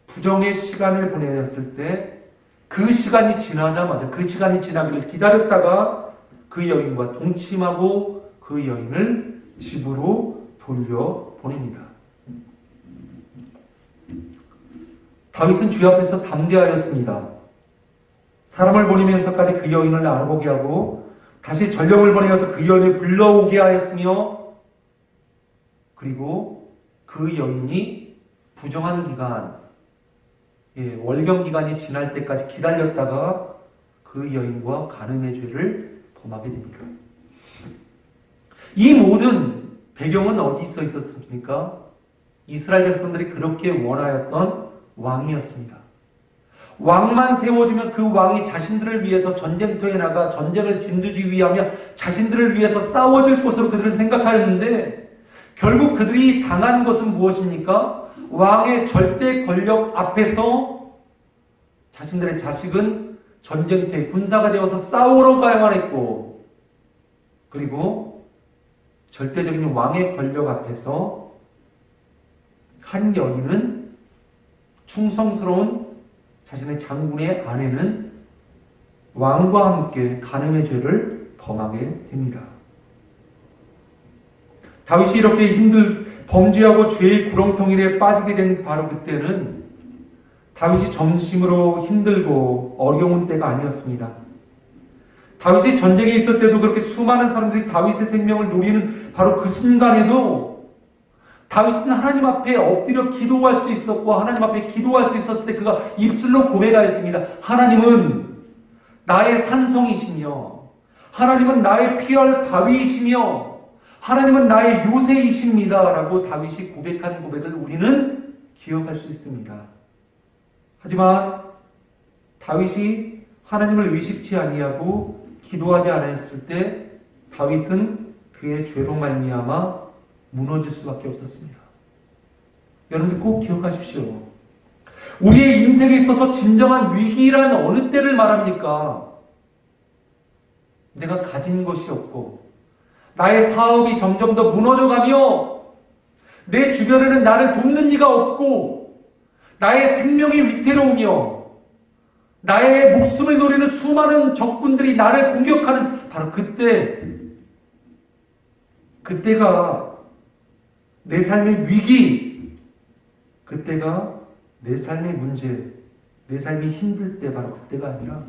부정의 시간을 보내었을 때 그 시간이 지나자마자 그 시간이 지나기를 기다렸다가 그 여인과 동침하고 그 여인을 집으로 돌려보냅니다. 다윗은 주 앞에서 담대하였습니다. 사람을 보내면서까지 그 여인을 알아보게 하고 다시 전령을 보내어서 그 여인을 불러오게 하였으며 그리고 그 여인이 부정한 기간 월경 기간이 지날 때까지 기다렸다가 그 여인과 간음의 죄를 범하게 됩니다. 이 모든 배경은 어디 써 있었습니까? 이스라엘 백성들이 그렇게 원하였던 왕이었습니다. 왕만 세워주면 그 왕이 자신들을 위해서 전쟁터에 나가 전쟁을 진두지 위하며 자신들을 위해서 싸워줄 것으로 그들을 생각하였는데 결국 그들이 당한 것은 무엇입니까? 왕의 절대 권력 앞에서 자신들의 자식은 전쟁터에 군사가 되어서 싸우러 가야만 했고 그리고 절대적인 왕의 권력 앞에서 한 여인은 충성스러운 자신의 장군의 아내는 왕과 함께 간음의 죄를 범하게 됩니다. 다윗이 이렇게 범죄하고 죄의 구렁텅이에 빠지게 된 바로 그때는 다윗이 점심으로 힘들고 어려운 때가 아니었습니다. 다윗이 전쟁에 있을 때도 그렇게 수많은 사람들이 다윗의 생명을 노리는 바로 그 순간에도 다윗은 하나님 앞에 엎드려 기도할 수 있었고 하나님 앞에 기도할 수 있었을 때 그가 입술로 고백하였습니다. 하나님은 나의 산성이시며 하나님은 나의 피할 바위이시며 하나님은 나의 요새이십니다 라고 다윗이 고백한 고백을 우리는 기억할 수 있습니다. 하지만 다윗이 하나님을 의식치 아니하고 기도하지 않았을 때 다윗은 그의 죄로 말미암아 무너질 수밖에 없었습니다. 여러분들 꼭 기억하십시오. 우리의 인생에 있어서 진정한 위기란 어느 때를 말합니까? 내가 가진 것이 없고 나의 사업이 점점 더 무너져가며 내 주변에는 나를 돕는 이가 없고 나의 생명이 위태로우며 나의 목숨을 노리는 수많은 적군들이 나를 공격하는 바로 그때가 내 삶의 위기, 그때가 내 삶의 문제, 내 삶이 힘들 때 바로 그때가 아니라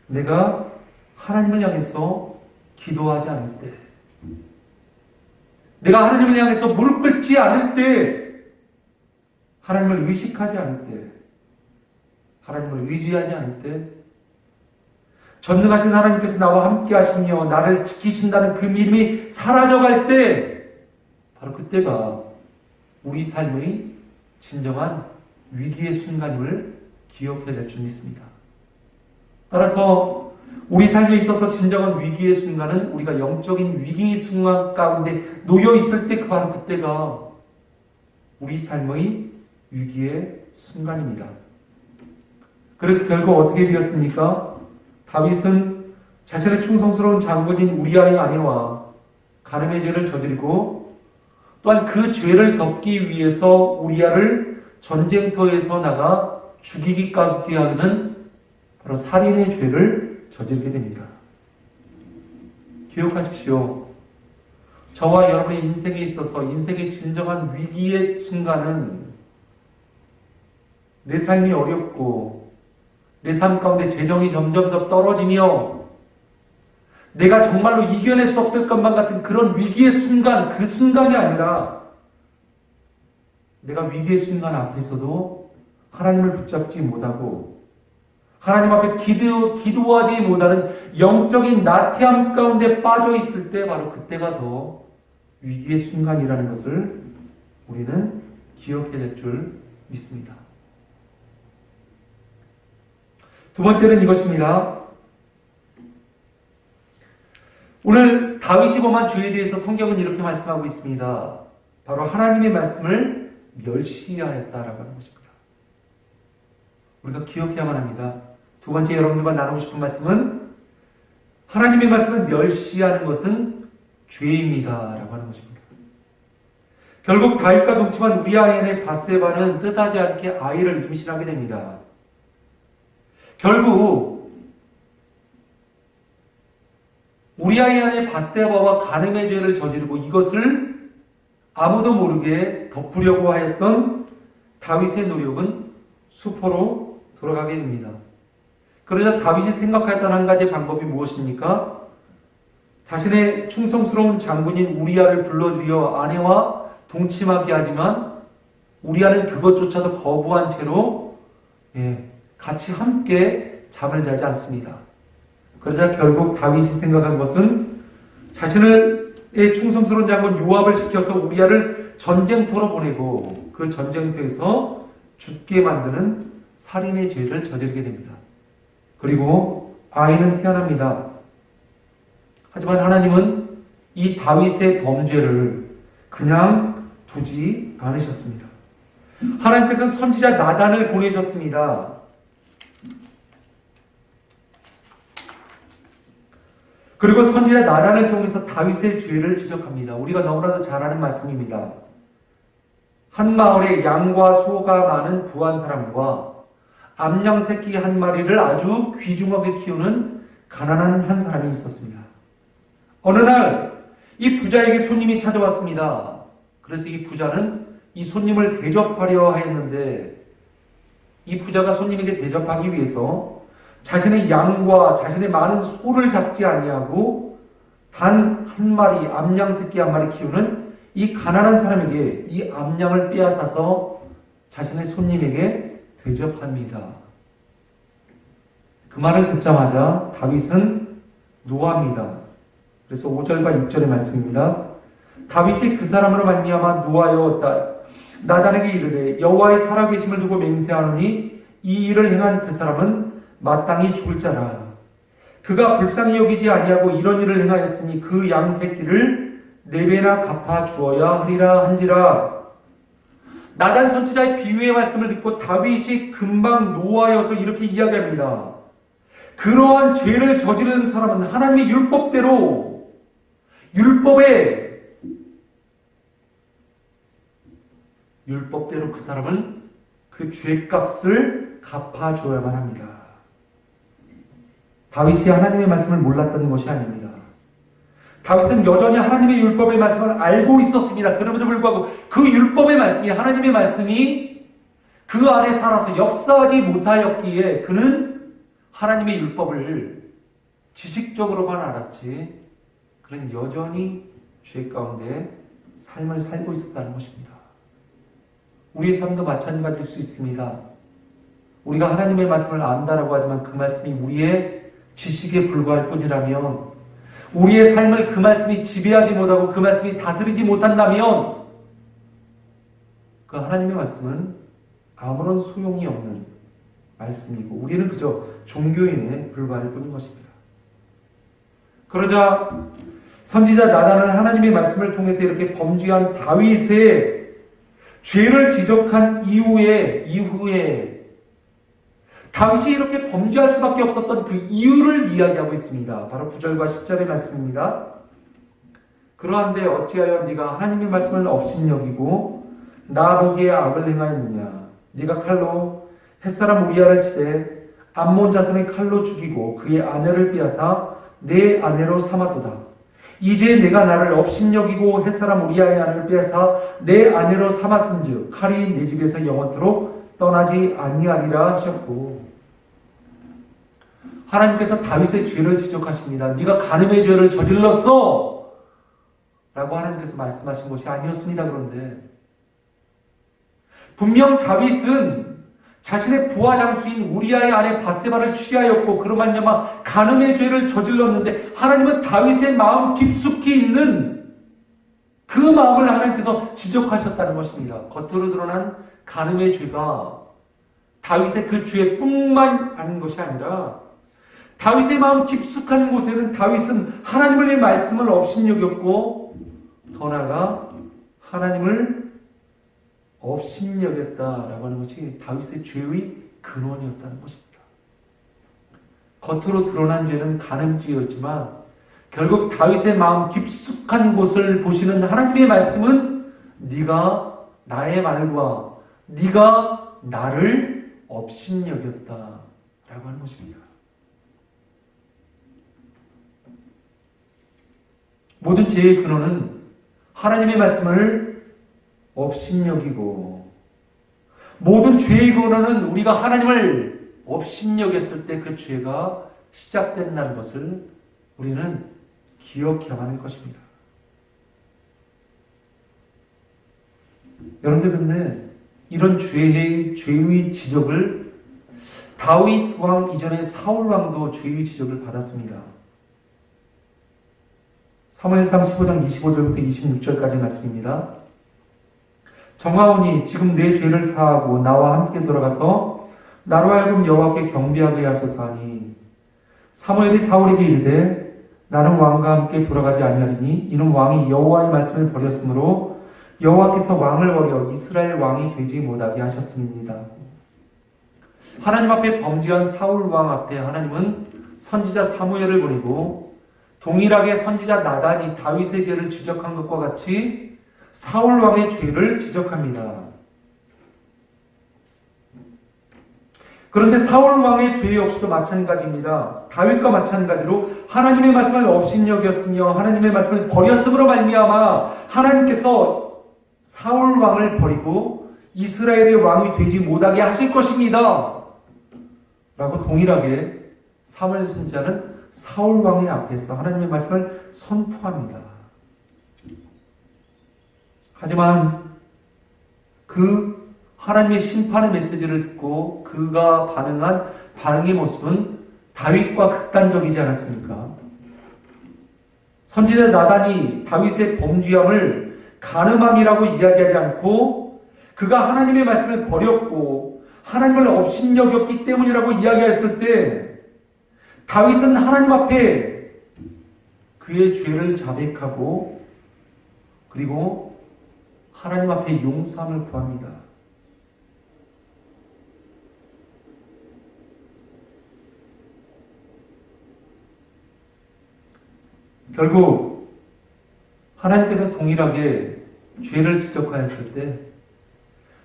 내가 하나님을 향해서 기도하지 않을 때, 내가 하나님을 향해서 무릎 꿇지 않을 때, 하나님을 의식하지 않을 때, 하나님을 의지하지 않을 때, 전능하신 하나님께서 나와 함께 하시며 나를 지키신다는 그 믿음이 사라져갈 때, 바로 그때가 우리 삶의 진정한 위기의 순간임을 기억해야 될 줄 믿습니다. 따라서 우리 삶에 있어서 진정한 위기의 순간은 우리가 영적인 위기의 순간 가운데 놓여 있을 때 바로 그때가 우리 삶의 위기의 순간입니다. 그래서 결국 어떻게 되었습니까? 다윗은 자신의 충성스러운 장군인 우리아의 아내와 간음의 죄를 저지르고 또한 그 죄를 덮기 위해서 우리아를 전쟁터에서 나가 죽이기까지 하는 바로 살인의 죄를 저지르게 됩니다. 기억하십시오. 저와 여러분의 인생에 있어서 인생의 진정한 위기의 순간은 내 삶이 어렵고 내 삶 가운데 재정이 점점 더 떨어지며 내가 정말로 이겨낼 수 없을 것만 같은 그런 위기의 순간, 그 순간이 아니라 내가 위기의 순간 앞에서도 하나님을 붙잡지 못하고 하나님 앞에 기도하지 못하는 영적인 나태함 가운데 빠져 있을 때 바로 그때가 더 위기의 순간이라는 것을 우리는 기억해야 될 줄 믿습니다. 두 번째는 이것입니다. 오늘 다윗이 범한 죄에 대해서 성경은 이렇게 말씀하고 있습니다. 바로 하나님의 말씀을 멸시하였다라고 하는 것입니다. 우리가 기억해야만 합니다. 두 번째 여러분들과 나누고 싶은 말씀은 하나님의 말씀을 멸시하는 것은 죄입니다 라고 하는 것입니다. 결국 다윗과 동침한 우리아의 아내 밧세바는 뜻하지 않게 아이를 임신하게 됩니다. 결국 우리아의 아내 밧세바와 간음의 죄를 저지르고 이것을 아무도 모르게 덮으려고 하였던 다윗의 노력은 수포로 돌아가게 됩니다. 그러자 다윗이 생각했던 한 가지 방법이 무엇입니까? 자신의 충성스러운 장군인 우리아를 불러들여 아내와 동침하게 하지만 우리아는 그것조차도 거부한 채로 같이 함께 잠을 자지 않습니다. 그러자 결국 다윗이 생각한 것은 자신의 충성스러운 장군 요압을 시켜서 우리아를 전쟁터로 보내고 그 전쟁터에서 죽게 만드는 살인의 죄를 저지르게 됩니다. 그리고 아이는 태어납니다. 하지만 하나님은 이 다윗의 범죄를 그냥 두지 않으셨습니다. 하나님께서는 선지자 나단을 보내셨습니다. 그리고 선지자 나단을 통해서 다윗의 죄를 지적합니다. 우리가 너무나도 잘 아는 말씀입니다. 한 마을에 양과 소가 많은 부한 사람과 암양 새끼 한 마리를 아주 귀중하게 키우는 가난한 한 사람이 있었습니다. 어느 날 이 부자에게 손님이 찾아왔습니다. 그래서 이 부자는 이 손님을 대접하려 하였는데 이 부자가 손님에게 대접하기 위해서 자신의 양과 자신의 많은 소를 잡지 아니하고 단 한 마리 암양 새끼 한 마리 키우는 이 가난한 사람에게 이 암양을 빼앗아서 자신의 손님에게 대접합니다. 그 말을 듣자마자 다윗은 노합니다. 그래서 5절과 6절의 말씀입니다. 다윗이 그 사람으로 말미암아 노하여왔다. 나단에게 이르되 여호와의 살아계심을 두고 맹세하노니 이 일을 행한 그 사람은 마땅히 죽을 자라. 그가 불쌍히 여기지 아니하고 이런 일을 행하였으니 그 양 새끼를 4배나 갚아 주어야 하리라 한지라. 나단 선지자의 비유의 말씀을 듣고 다윗이 금방 노하여서 이렇게 이야기합니다. 그러한 죄를 저지르는 사람은 하나님의 율법대로 그 사람은 그 죄값을 갚아주어야만 합니다. 다윗이 하나님의 말씀을 몰랐던 것이 아닙니다. 다윗은 여전히 하나님의 율법의 말씀을 알고 있었습니다. 그럼에도 불구하고 그 율법의 말씀이, 하나님의 말씀이 그 안에 살아서 역사하지 못하였기에 그는 하나님의 율법을 지식적으로만 알았지, 그는 여전히 죄 가운데 삶을 살고 있었다는 것입니다. 우리의 삶도 마찬가지일 수 있습니다. 우리가 하나님의 말씀을 안다라고 하지만 그 말씀이 우리의 지식에 불과할 뿐이라면, 우리의 삶을 그 말씀이 지배하지 못하고 그 말씀이 다스리지 못한다면 그 하나님의 말씀은 아무런 소용이 없는 말씀이고 우리는 그저 종교인에 불과할 뿐인 것입니다. 그러자 선지자 나단은 하나님의 말씀을 통해서 이렇게 범죄한 다윗의 죄를 지적한 이후에 다윗이 이렇게 범죄할 수밖에 없었던 그 이유를 이야기하고 있습니다. 바로 9절과 10절의 말씀입니다. 그러한데 어찌하여 네가 하나님의 말씀을 업신여기고 나 보기에 악을 행하였느냐. 네가 칼로 햇사람 우리아를 치되 암몬 자손의 칼로 죽이고 그의 아내를 빼앗아 내 아내로 삼았도다. 이제 내가 나를 업신여기고 햇사람 우리아의 아내를 빼앗아 내 아내로 삼았은즉 칼이 내 집에서 영원토록 떠나지 아니하리라 하셨고, 하나님께서 다윗의 죄를 지적하십니다. 네가 간음의 죄를 저질렀어 라고 하나님께서 말씀하신 것이 아니었습니다. 그런데 분명 다윗은 자신의 부하 장수인 우리아의 아내 바세바를 취하였고 그로 말미암아 간음의 죄를 저질렀는데, 하나님은 다윗의 마음 깊숙이 있는 그 마음을 하나님께서 지적하셨다는 것입니다. 겉으로 드러난 간음의 죄가 다윗의 그 죄뿐만 아닌 것이 아니라 다윗의 마음 깊숙한 곳에는 다윗은 하나님의 말씀을 업신여겼고 더 나아가 하나님을 업신여겼다라고 하는 것이 다윗의 죄의 근원이었다는 것입니다. 겉으로 드러난 죄는 간음죄였지만 결국 다윗의 마음 깊숙한 곳을 보시는 하나님의 말씀은 네가 나의 말과 네가 나를 업신여겼다라고 하는 것입니다. 모든 죄의 근원은 하나님의 말씀을 업신여기고, 모든 죄의 근원은 우리가 하나님을 업신여겼을 때 그 죄가 시작된다는 것을 우리는 기억해야만 할 것입니다. 여러분들, 근데 이런 죄의 지적을 다윗 왕 이전에 사울 왕도 죄의 지적을 받았습니다. 사무엘상 15장 25절부터 26절까지 말씀입니다. 정하오니 지금 내 죄를 사하고 나와 함께 돌아가서 나로 하여금 여호와께 경배하게 하소서 하니, 사무엘이 사울에게 이르되 나는 왕과 함께 돌아가지 아니하리니 이는 왕이 여호와의 말씀을 버렸으므로 여호와께서 왕을 버려 이스라엘 왕이 되지 못하게 하셨음입니다. 하나님 앞에 범죄한 사울 왕 앞에 하나님은 선지자 사무엘을 보내고 동일하게 선지자 나단이 다윗의 죄를 지적한 것과 같이 사울 왕의 죄를 지적합니다. 그런데 사울 왕의 죄 역시도 마찬가지입니다. 다윗과 마찬가지로 하나님의 말씀을 업신여겼으며 하나님의 말씀을 버렸음으로 말미암아 하나님께서 사울 왕을 버리고 이스라엘의 왕이 되지 못하게 하실 것입니다 라고 동일하게 사무엘 선지자는 사울 왕의 앞에서 하나님의 말씀을 선포합니다. 하지만 그 하나님의 심판의 메시지를 듣고 그가 반응한 반응의 모습은 다윗과 극단적이지 않았습니까? 선지자 나단이 다윗의 범죄함을 간음함이라고 이야기하지 않고 그가 하나님의 말씀을 버렸고 하나님을 업신여겼기 때문이라고 이야기했을 때 다윗은 하나님 앞에 그의 죄를 자백하고 그리고 하나님 앞에 용서함을 구합니다. 결국 하나님께서 동일하게 죄를 지적하였을 때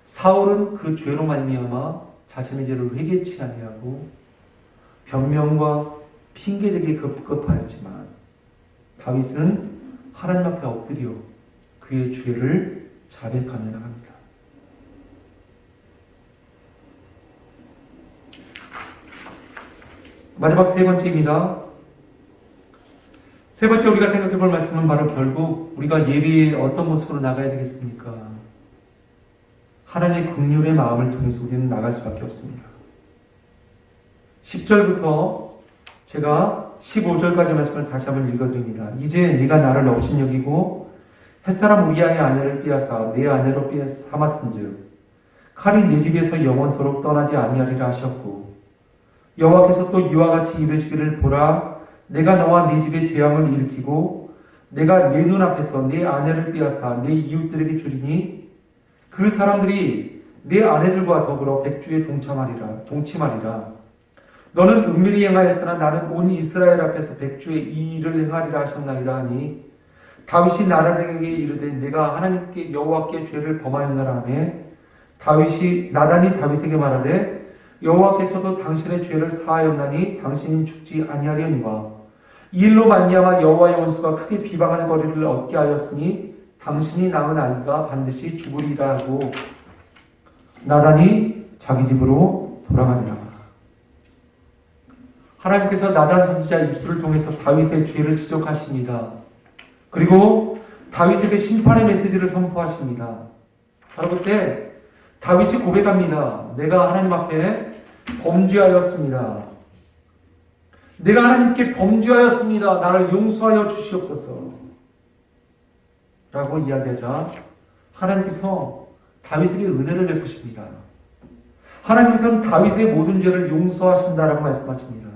사울은 그 죄로 말미암아 자신의 죄를 회개치 아니하고 변명과 핑계대기 급급하였지만 다윗은 하나님 앞에 엎드려 그의 죄를 자백하며 나갑니다. 마지막 세 번째입니다. 세 번째 우리가 생각해 볼 말씀은 바로 결국 우리가 예배에 어떤 모습으로 나가야 되겠습니까? 하나님의 긍휼의 마음을 통해서 우리는 나갈 수밖에 없습니다. 10절부터 제가 15절까지 말씀을 다시 한번 읽어드립니다. 이제 네가 나를 업신여기고 햇사람 우리아의 아내를 빼앗아 내 아내로 삼았은즉 칼이 내 집에서 영원토록 떠나지 아니하리라 하셨고 여호와께서 또 이와 같이 이르시기를 보라 내가 너와 네 집에 재앙을 일으키고 내가 내 눈앞에서 내 아내를 빼앗아 내 이웃들에게 주리니 그 사람들이 내 아내들과 더불어 백주에 동침하리라. 너는 은밀히 행하였으나 나는 온 이스라엘 앞에서 백주에 이 일을 행하리라 하셨나이다 하니 다윗이 나단에게 이르되 내가 하나님께 여호와께 죄를 범하였나라 하매 나단이 다윗에게 말하되 여호와께서도 당신의 죄를 사하였나니 당신이 죽지 아니하려니와 이 일로 말미암아 여호와의 원수가 크게 비방할 거리를 얻게 하였으니 당신이 낳은 아이가 반드시 죽으리라 하고 나단이 자기 집으로 돌아가니라. 하나님께서 나단 선지자 입술을 통해서 다윗의 죄를 지적하십니다. 그리고 다윗에게 심판의 메시지를 선포하십니다. 바로 그때 다윗이 고백합니다. 내가 하나님 앞에 범죄하였습니다. 내가 하나님께 범죄하였습니다. 나를 용서하여 주시옵소서. 라고 이야기하자 하나님께서 다윗에게 은혜를 베푸십니다. 하나님께서는 다윗의 모든 죄를 용서하신다라고 말씀하십니다.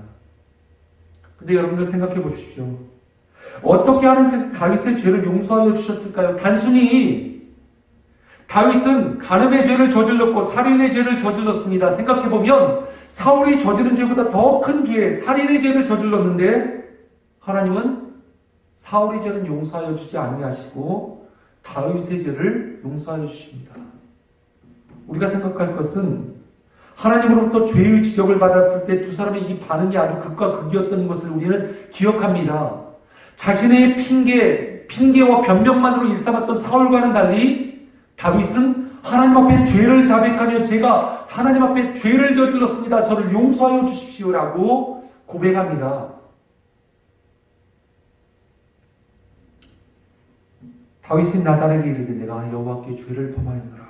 근데 여러분들 생각해 보십시오. 어떻게 하나님께서 다윗의 죄를 용서하여 주셨을까요? 단순히 다윗은 간음의 죄를 저질렀고 살인의 죄를 저질렀습니다. 생각해 보면 사울이 저지른 죄보다 더 큰 죄, 살인의 죄를 저질렀는데 하나님은 사울의 죄는 용서하여 주지 아니하시고 다윗의 죄를 용서하여 주십니다. 우리가 생각할 것은 하나님으로부터 죄의 지적을 받았을 때 두 사람의 이 반응이 아주 극과 극이었던 것을 우리는 기억합니다. 자신의 핑계와 변명만으로 일삼았던 사울과는 달리 다윗은 하나님 앞에 죄를 자백하며 제가 하나님 앞에 죄를 저질렀습니다. 저를 용서하여 주십시오라고 고백합니다. 다윗이 나단에게 이르되 내가 여호와께 죄를 범하였노라.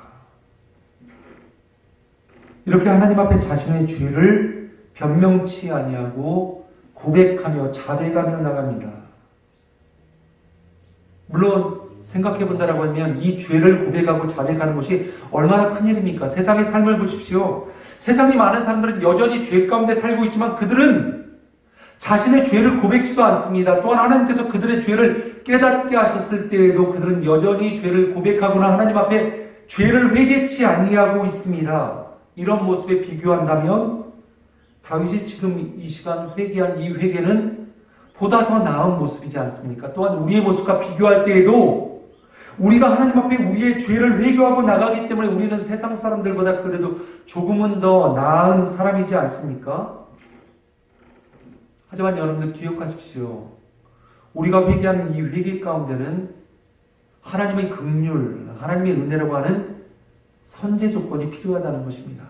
이렇게 하나님 앞에 자신의 죄를 변명치 아니하고 고백하며 자백하며 나갑니다. 물론 생각해 본다라고 하면 이 죄를 고백하고 자백하는 것이 얼마나 큰 일입니까? 세상의 삶을 보십시오. 세상에 많은 사람들은 여전히 죄 가운데 살고 있지만 그들은 자신의 죄를 고백지도 않습니다. 또한 하나님께서 그들의 죄를 깨닫게 하셨을 때에도 그들은 여전히 죄를 고백하거나 하나님 앞에 죄를 회개치 아니하고 있습니다. 이런 모습에 비교한다면 다윗이 지금 이 시간 회개한 이 회개는 보다 더 나은 모습이지 않습니까? 또한 우리의 모습과 비교할 때에도 우리가 하나님 앞에 우리의 죄를 회개하고 나가기 때문에 우리는 세상 사람들보다 그래도 조금은 더 나은 사람이지 않습니까? 하지만 여러분들 기억하십시오. 우리가 회개하는 이 회개 가운데는 하나님의 긍휼, 하나님의 은혜라고 하는 선제 조건이 필요하다는 것입니다.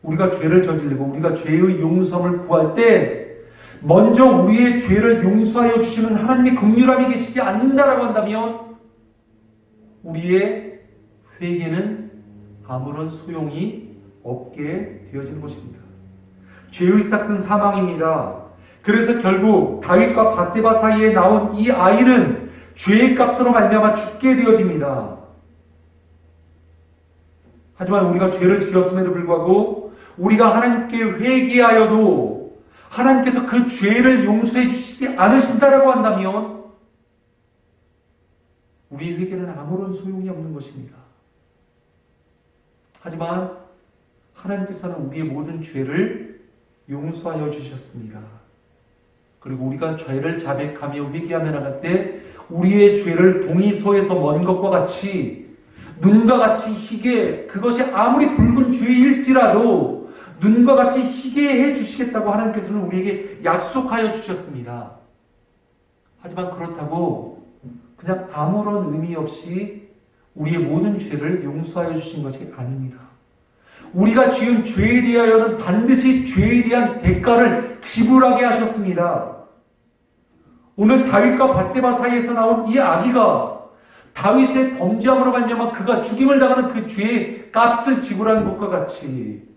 우리가 죄를 저지르고 우리가 죄의 용서를 구할 때 먼저 우리의 죄를 용서하여 주시는 하나님의 긍휼함이 계시지 않는다라고 한다면 우리의 회개는 아무런 소용이 없게 되어지는 것입니다. 죄의 삭은 사망입니다. 그래서 결국 다윗과 밧세바 사이에 나온 이 아이는 죄의 값으로 말미암아 죽게 되어집니다. 하지만 우리가 죄를 지었음에도 불구하고 우리가 하나님께 회개하여도 하나님께서 그 죄를 용서해 주시지 않으신다라고 한다면 우리의 회개는 아무런 소용이 없는 것입니다. 하지만 하나님께서는 우리의 모든 죄를 용서하여 주셨습니다. 그리고 우리가 죄를 자백하며 회개하며 나갈 때 우리의 죄를 동이서에서 먼 것과 같이 눈과 같이 희게, 그것이 아무리 붉은 죄일지라도 눈과 같이 희게 해 주시겠다고 하나님께서는 우리에게 약속하여 주셨습니다. 하지만 그렇다고 그냥 아무런 의미 없이 우리의 모든 죄를 용서하여 주신 것이 아닙니다. 우리가 지은 죄에 대하여는 반드시 죄에 대한 대가를 지불하게 하셨습니다. 오늘 다윗과 밧세바 사이에서 나온 이 아기가 다윗의 범죄함으로 말미암아 그가 죽임을 당하는 그 죄의 값을 지불하는 것과 같이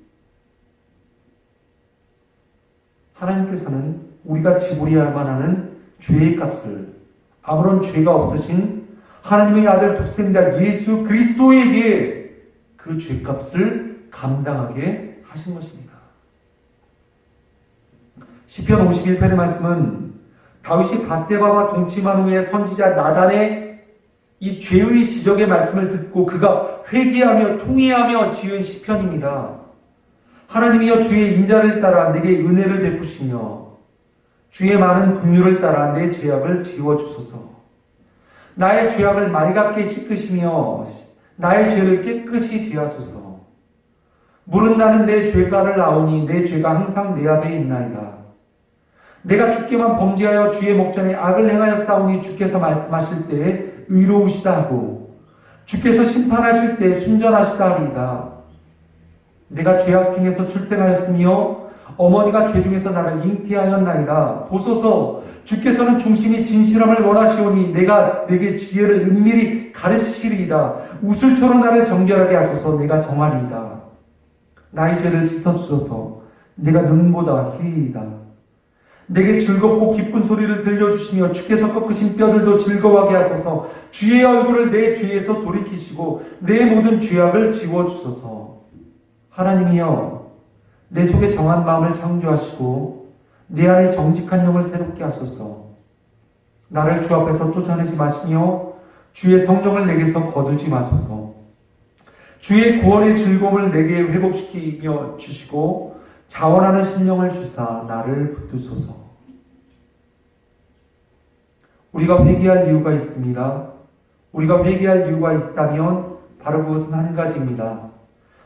하나님께서는 우리가 지불해야만 하는 죄의 값을 아무런 죄가 없으신 하나님의 아들 독생자 예수 그리스도에게 그 죄값을 감당하게 하신 것입니다. 시편 51편의 말씀은 다윗이 밧세바와 동침한 후에 선지자 나단의 이 죄의 지적의 말씀을 듣고 그가 회개하며 통회하며 지은 시편입니다. 하나님이여 주의 인자를 따라 내게 은혜를 베푸시며 주의 많은 긍휼을 따라 내 죄악을 지워주소서. 나의 죄악을 맑게 씻으시며 나의 죄를 깨끗이 지하소서. 물은 나는 내 죄가를 아오니 내 죄가 항상 내 앞에 있나이다. 내가 주께만 범죄하여 주의 목전에 악을 행하여 싸우니 주께서 말씀하실 때에 의로우시다 하고 주께서 심판하실 때에 순전하시다 하리이다. 내가 죄악 중에서 출생하였으며 어머니가 죄 중에서 나를 잉태하였나이다. 보소서 주께서는 중심이 진실함을 원하시오니 내가 내게 지혜를 은밀히 가르치시리이다. 우슬초로 나를 정결하게 하소서. 내가 정하리이다. 나의 죄를 씻어주소서. 내가 눈보다 희리이다. 내게 즐겁고 기쁜 소리를 들려주시며 주께서 꺾으신 뼈들도 즐거워하게 하소서. 주의 얼굴을 내 죄에서 돌이키시고 내 모든 죄악을 지워주소서. 하나님이여 내 속에 정한 마음을 창조하시고 내 안에 정직한 영을 새롭게 하소서. 나를 주 앞에서 쫓아내지 마시며 주의 성령을 내게서 거두지 마소서. 주의 구원의 즐거움을 내게 회복시키며 주시고 자원하는 심령을 주사 나를 붙드소서. 우리가 회개할 이유가 있습니다. 우리가 회개할 이유가 있다면 바로 그것은 한 가지입니다.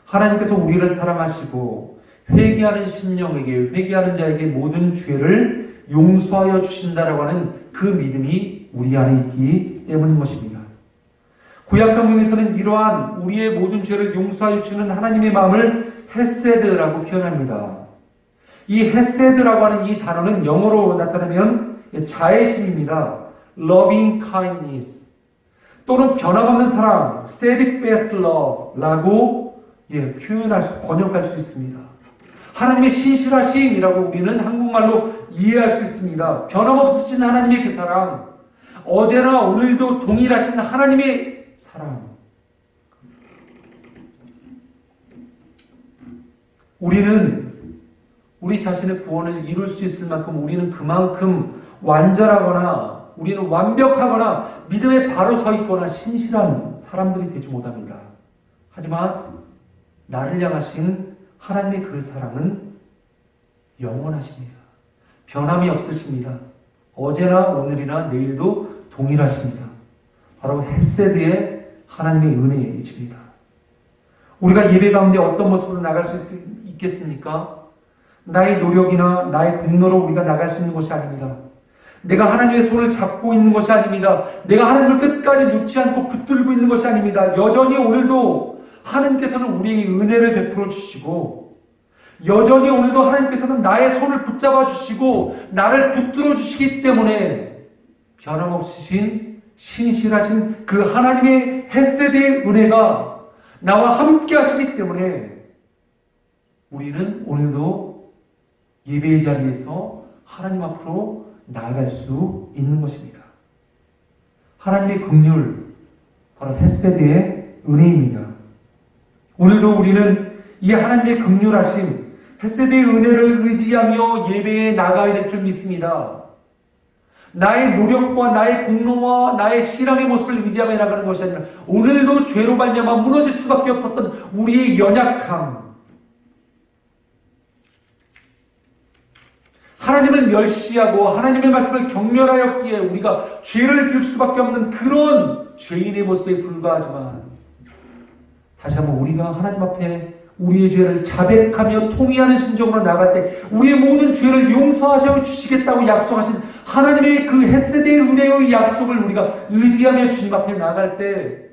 하나님께서 우리를 사랑하시고 회개하는 심령에게, 회개하는 자에게 모든 죄를 용서하여 주신다라고 하는 그 믿음이 우리 안에 있기 때문인 것입니다. 구약 성경에서는 이러한 우리의 모든 죄를 용서하여 주는 하나님의 마음을 헤세드라고 표현합니다. 이 헤세드라고 하는 이 단어는 영어로 나타내면 자애심입니다. loving kindness 또는 변함없는 사랑, steadfast love라고 번역할 수 있습니다. 하나님의 신실하심이라고 우리는 한국말로 이해할 수 있습니다. 변함없으신 하나님의 그 사랑, 어제나 오늘도 동일하신 하나님의 사랑. 우리는 우리 자신의 구원을 이룰 수 있을 만큼 우리는 그만큼 완전하거나 우리는 완벽하거나 믿음에 바로 서 있거나 신실한 사람들이 되지 못합니다. 하지만 나를 향하신 하나님의 그 사랑은 영원하십니다. 변함이 없으십니다. 어제나 오늘이나 내일도 동일하십니다. 바로 헤세드의 하나님의 은혜이십니다. 우리가 예배 가운데 어떤 모습으로 나갈 수 있겠습니까? 나의 노력이나 나의 공로로 우리가 나갈 수 있는 것이 아닙니다. 내가 하나님의 손을 잡고 있는 것이 아닙니다. 내가 하나님을 끝까지 놓지 않고 붙들고 있는 것이 아닙니다. 여전히 오늘도 하나님께서는 우리에게 은혜를 베풀어 주시고 여전히 오늘도 하나님께서는 나의 손을 붙잡아 주시고 나를 붙들어 주시기 때문에 변함없으신 신실하신 그 하나님의 헤세드의 은혜가 나와 함께 하시기 때문에 우리는 오늘도 예배의 자리에서 하나님 앞으로 나아갈 수 있는 것입니다. 하나님의 긍휼, 바로 헤세드의 은혜입니다. 오늘도 우리는 이 하나님의 긍휼하심, 헤세드의 은혜를 의지하며 예배에 나가야 될 줄 믿습니다. 나의 노력과 나의 공로와 나의 신앙의 모습을 의지하며 나가는 것이 아니라 오늘도 죄로 말미암아 무너질 수밖에 없었던 우리의 연약함, 하나님을 멸시하고 하나님의 말씀을 경멸하였기에 우리가 죄를 지을 수밖에 없는 그런 죄인의 모습에 불과하지만, 다시 한번 우리가 하나님 앞에 우리의 죄를 자백하며 통회하는 심정으로 나갈 때 우리의 모든 죄를 용서하셔 주시겠다고 약속하신 하나님의 그 헤세드의 은혜의 약속을 우리가 의지하며 주님 앞에 나갈 때,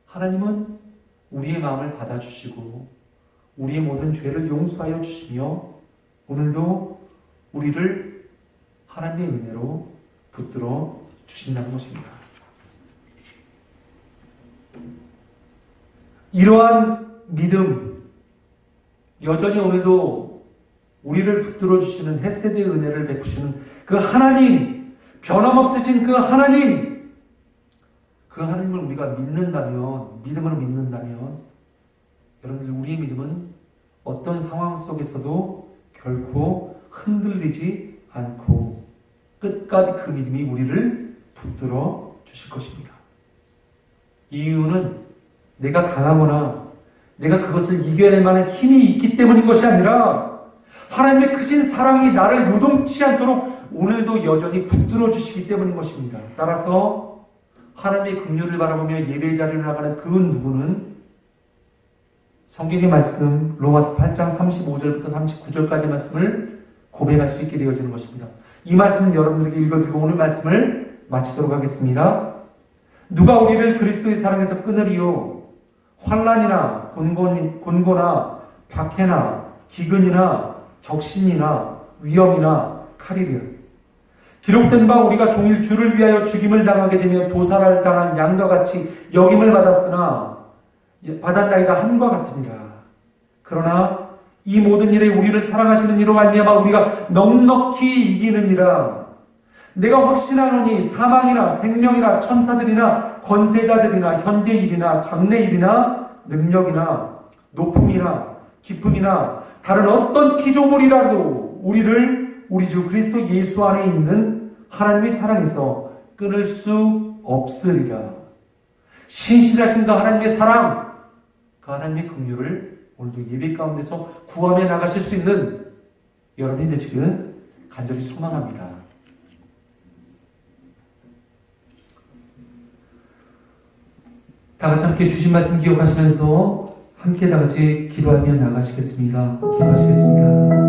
하나님은 우리의 마음을 받아주시고 우리의 모든 죄를 용서하여 주시며 오늘도 우리를 하나님의 은혜로 붙들어 주신다는 것입니다. 이러한 믿음, 여전히 오늘도 우리를 붙들어 주시는 헤세드의 은혜를 베푸시는 그 하나님, 변함없으신 그 하나님, 그 하나님을 우리가 믿는다면, 믿음으로 믿는다면, 여러분들 우리의 믿음은 어떤 상황 속에서도 결코 흔들리지 않고 끝까지 그 믿음이 우리를 붙들어 주실 것입니다. 이유는 내가 강하거나 내가 그것을 이겨낼 만한 힘이 있기 때문인 것이 아니라 하나님의 크신 사랑이 나를 요동치 않도록 오늘도 여전히 붙들어 주시기 때문인 것입니다. 따라서 하나님의 긍휼을 바라보며 예배 자리를 나가는 그 누구는 성경의 말씀 로마서 8장 35절부터 39절까지 말씀을 고백할 수 있게 되어지는 것입니다. 이 말씀 여러분들에게 읽어드리고 오늘 말씀을 마치도록 하겠습니다. 누가 우리를 그리스도의 사랑에서 끊으리요? 환난이나 곤고나 박해나 기근이나 적신이나 위험이나 칼이리라. 기록된 바 우리가 종일 주를 위하여 죽임을 당하게 되며 도살을 당한 양과 같이 여김을 받았나이다 함과 같으니라. 그러나 이 모든 일에 우리를 사랑하시는 이로 말미암아 우리가 넉넉히 이기느니라. 내가 확신하노니 사망이나 생명이나 천사들이나 권세자들이나 현재 일이나 장래 일이나 능력이나 높음이나 깊음이나 다른 어떤 피조물이라도 우리를 우리 주 그리스도 예수 안에 있는 하나님의 사랑에서 끊을 수 없으리라. 신실하신 그 하나님의 사랑, 그 하나님의 긍휼을 오늘도 예배 가운데서 구하며 나가실 수 있는 여러분이 되시길 간절히 소망합니다. 다 같이 함께 주신 말씀 기억하시면서 함께 다 같이 기도하며 나가시겠습니다. 기도하시겠습니다.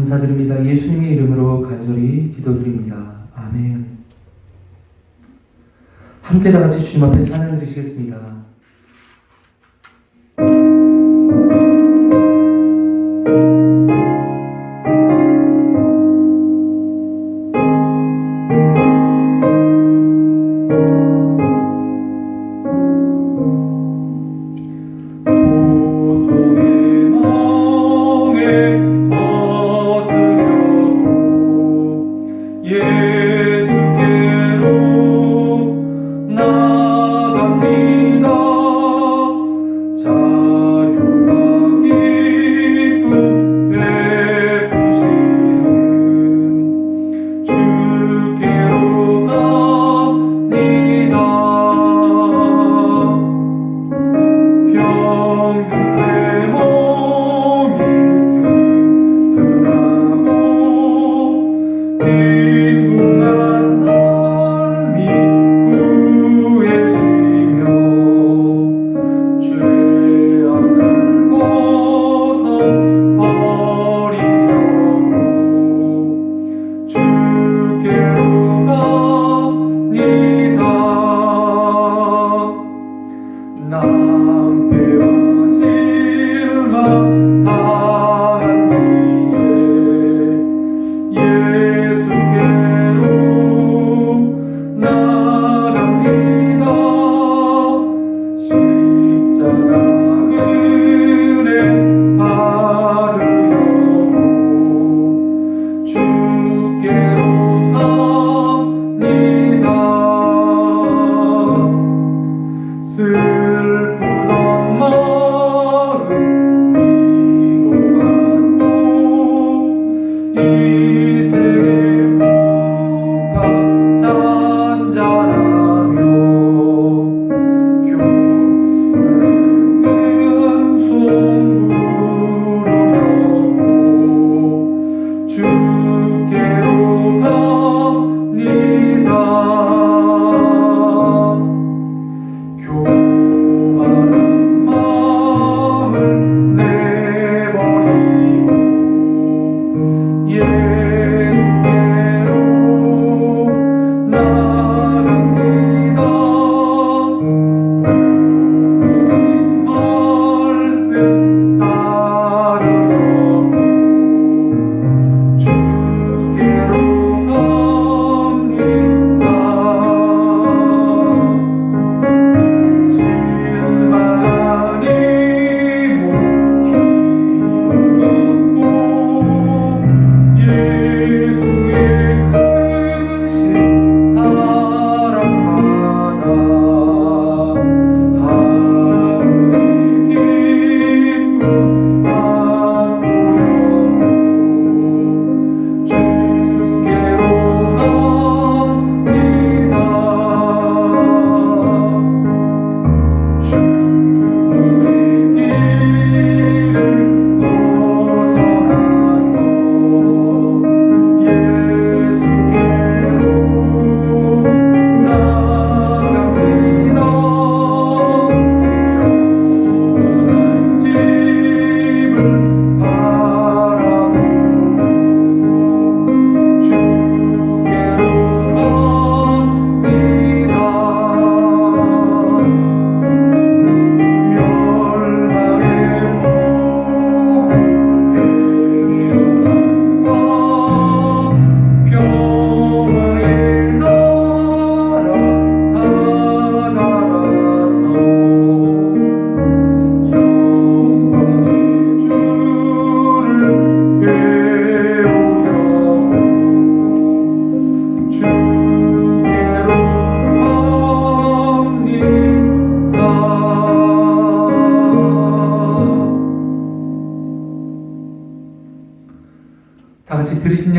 감사드립니다. 예수님의 이름으로 간절히 기도드립니다. 아멘. 함께 다 같이 주님 앞에 찬양 드리시겠습니다. 예수께로 나갑니다.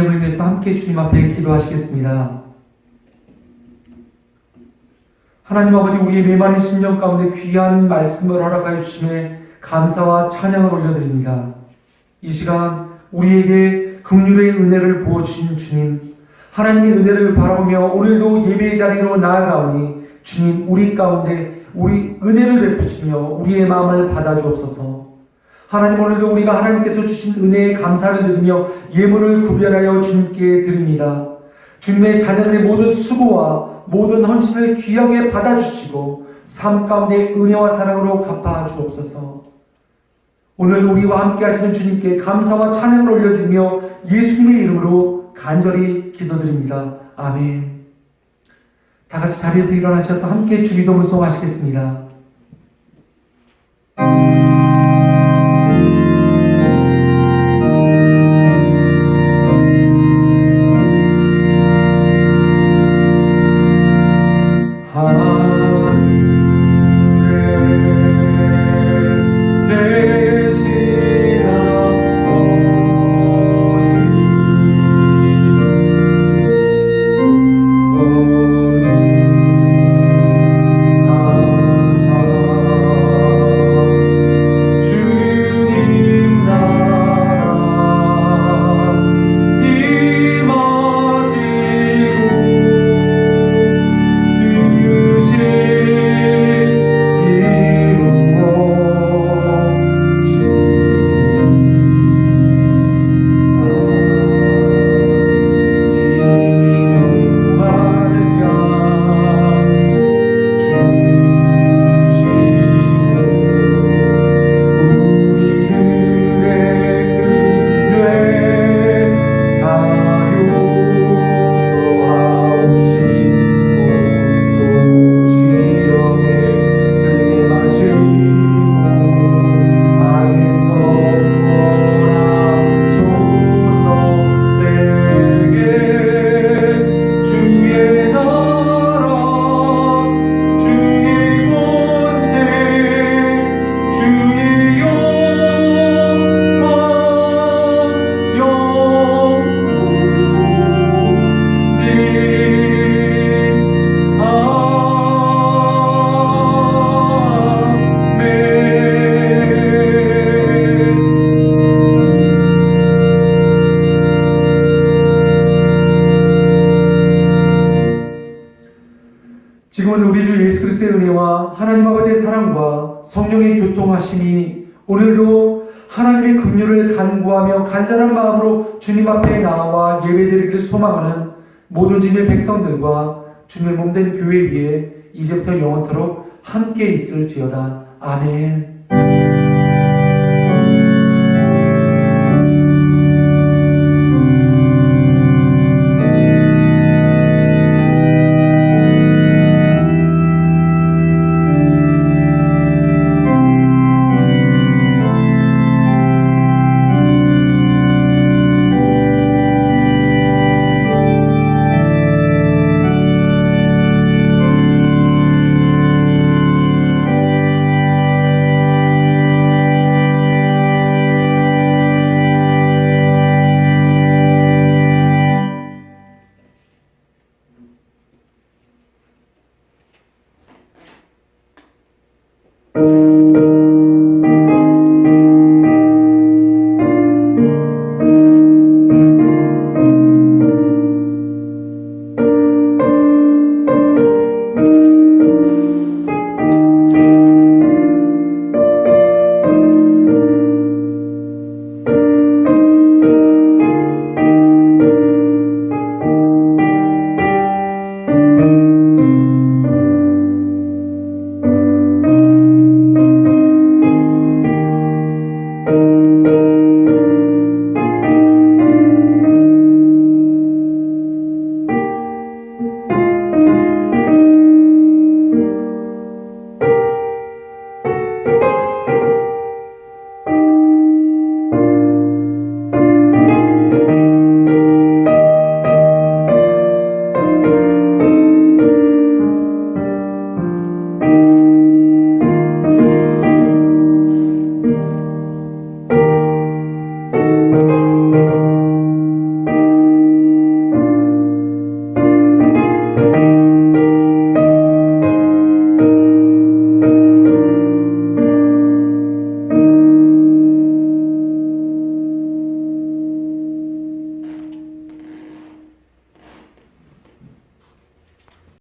이름을 위해서 함께 주님 앞에 기도하시겠습니다. 하나님 아버지, 우리의 메마른 심령 가운데 귀한 말씀을 허락하여 주심에 감사와 찬양을 올려드립니다. 이 시간 우리에게 긍휼의 은혜를 부어주신 주님, 하나님의 은혜를 바라보며 오늘도 예배의 자리로 나아가오니 주님, 우리 가운데 우리 은혜를 베푸시며 우리의 마음을 받아주옵소서. 하나님, 오늘도 우리가 하나님께서 주신 은혜에 감사를 드리며 예물을 구별하여 주님께 드립니다. 주님의 자녀들의 모든 수고와 모든 헌신을 귀하게 받아주시고 삶 가운데 은혜와 사랑으로 갚아 주옵소서. 오늘 우리와 함께 하시는 주님께 감사와 찬양을 올려드리며 예수님의 이름으로 간절히 기도드립니다. 아멘. 다 같이 자리에서 일어나셔서 함께 주기도문 송하시겠습니다. 지금은 우리 주 예수 그리스도의 은혜와 하나님 아버지의 사랑과 성령의 교통하심이 오늘도 하나님의 긍휼을 간구하며 간절한 마음으로 주님 앞에 나와 예배드리기를 소망하는 모든 주님의 백성들과 주님의 몸된 교회 위에 이제부터 영원토록 함께 있을지어다. 아멘.